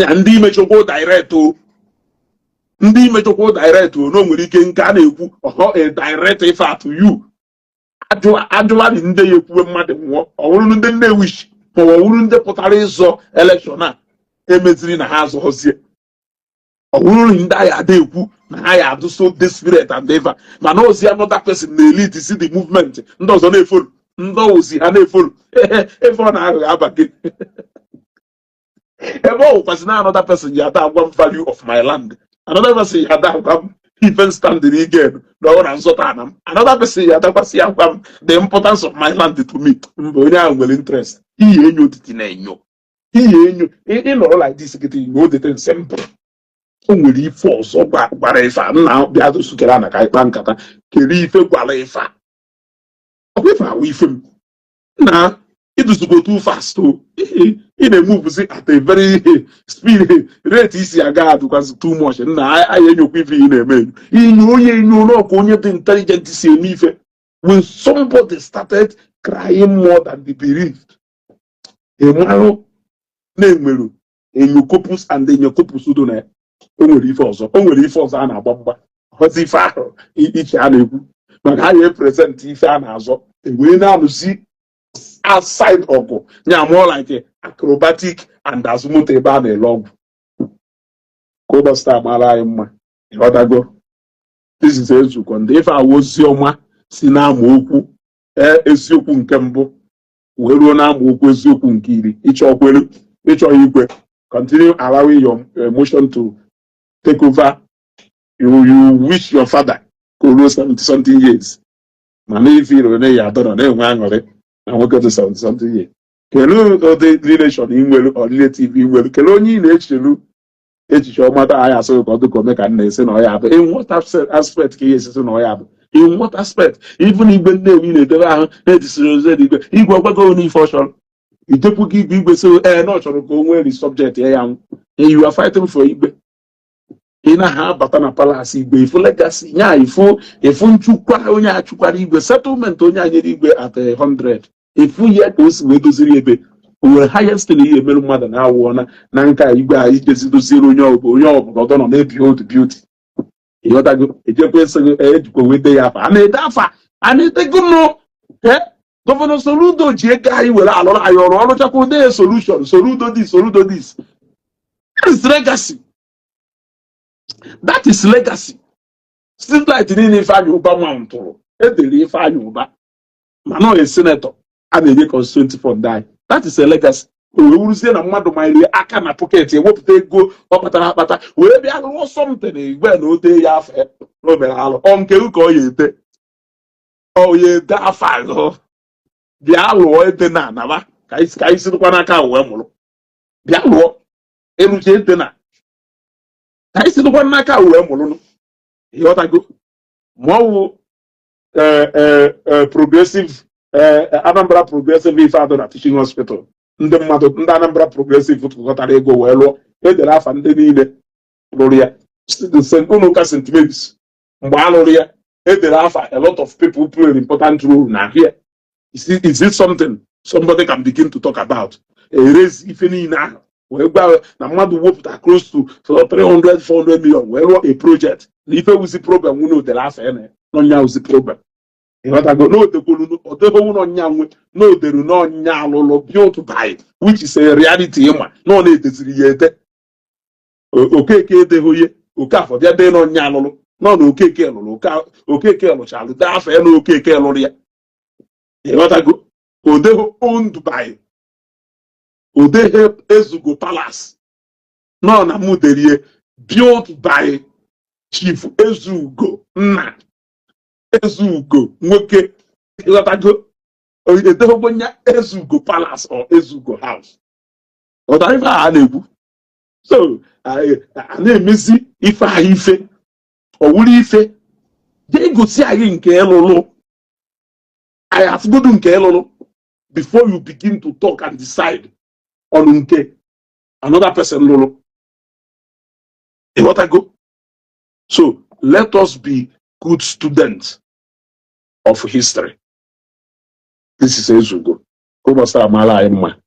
ya ndị imechọkwa direct o na o nwere ike nke a na-ekwu ọhọ direct ife atụ yu ajụwa dị ndị ya ekwuwe mmadụ nwụọ ọ bụrụ ndị Nnewi ma ọ bụrụ ndị pụtara ịzọ elekshọn a emeziri na ha azọzie ọ bụrụ ndị agha ada ekwu na ha ya adụ so desperate and ever mana ozi another person na elite si the movement ndị ọzọ na-efolu ndị ozi ha na-efolu efe ọ na-aghọ abagị ebe ọ wụkwasị na another person ji ada agwa m value of my land, another person ji ada agwa m ife standing again na ọ na nzọta ana m, another person ji adakwasị agwa m the importance of my land to me. Mba onye ahụ nwere interest ihe enyo otiti na-enyo ihe enyo ịnọrọ like this kịta igbo odete simple. O nwere ife ọzọ gwara ife a nna bịa dosukere na ka ịkpa nkata kere ife gwara ife a ọkwa ife awụ ife m na iduzugo too fast o ị na-emuvuzi at a very speed rate isi aga adụkwazị too much na anyị enyokwa ife ị na-eme inyo onye enyo n'ọkụ onye dị intelligent si eme ife. When somebody started crying more than the bereaved, ịmarụ na-enwere enyokopus and enyokopus do na o nwere ife ọzọ a na-agba mgba ọzi ife ahụ iche a na-ekwu maka ha na-epresent ife a na-azọ wee na-alụsi outside ọgụ nya more like acrobatic and azụmoto ebe a na-ele ọgwụ ka ụbọchị taa mara anyị mma ịghọtago. This is ezukọ ndị ife awụ ozi ọma si n'amaokwu eziokwu nke mbụ wee ruo n'amaokwu eziokwu nke iri. Ịchọghị ikwe, continue allowing your emotion to take over. You wish your father could ruo 70-something years mana ife iro na ya adọrọ na-enwe aṅụrị na nwoke dị 70-something years. Kelee ụdị relation ị nwere or relative ị nwere, kelee onye ị na-echelu echiche ọmata anyị asịghị ka ọ dịka ome ka nna esi na ọya bụ in what aspect ka ihe esisi na ọya bụ in what aspect. Even igwe Nnewi na-edebe ahụ na-ejisiri ozi igwe ọgbago n'ife ọ chọrọ ijepụ gị igwe so na ọ chọrọ ka o nwee the subject ya nwụ you are fighting for igwe. Ị na ha abata na palace igwe ifu legacy nya ifu nchukwa onye achụkwara igwe settlement onye anyere igwe at 100 ifu ya ka o si wee doziri ebe o nwere highest na ihe emerụ mmadụ na-awụọ na nka igwe a ijezi doziere onye ọbụla ọdọ nọ na-ebi old beauty. Ịghọtago ejekwa esoghị ejikwa wede ya afa a na-edego nụ Gọvanọ Soludo ji ego anyị were alụrụ anyị ọrụ ọrụchakwa ụdị solution Soludo this that is legacy. Streetlight niile Ifeanyi Ubah mountụrụ edere Ifeanyi Ubah mana ọ senator a na-enye constituency fund anyị. That is a legacy. O wee wuruzie na mmadụ manyere aka na pocket ewepụta ego ọ kpatara akpata wee bịa lụọ something igwe na ote ya afọ o mere alụ ọ nke ka ọ ya ete afọ ahụ bịa lụọ ete na anaba ka anyị sirikwa n'aka wee mụrụ bịa lụọ eruche ete na ka anyị sirikwa n'aka wee mụrụ. Ịghọtago ma ọ wụ progressive Anambra Progressive ife atọ na teaching hospital ndị mmadụ ndị Anambra Progressive tụkọtara ego wee lụọ edere afa ndị niile lụrụ ya ụlọụka St. Mary's mgbe a lụrụ ya edere afa a lot of people play an important role na here. Is it something somebody can begin to talk about? Erase ife niile ahụ wee gwa na mmadụ wepụta close to 300-400 million wee rụọ a project na ife wuzi problem nwunye odere afa ene n'ọnya wuzi problem ịghọtago n'odekwolu odebewu n'ọnya nwe n'oderu n'ọnya alụlụ built by which is a reality ịma na ọ na-edeziri ya ede okeke edeghị Okafọ bịa dee n'ọnya alụlụ nọ na okeke lụrụ okeke lụchalụ dee afọ ya na okeke lụrụ ya ịghọtago odeho owned by odehe Ezugo Palace nọ na muderie built by Chief Ezugo nna Ezugo nwoke ịghọtago edehogbonya Ezugo Palace or Ezugo House ọtara ife a na-ekwu so a na-emezi ife ahụ ife ọwụrụ ife ga-egosi anyị nke elụlụ anyị atụgodu nke elụlụ before you begin to talk and decide on nke another person lụlụ ịghọtago so let us be good students of history. This is Ezugo. Ụbọchị amaala anyị mma.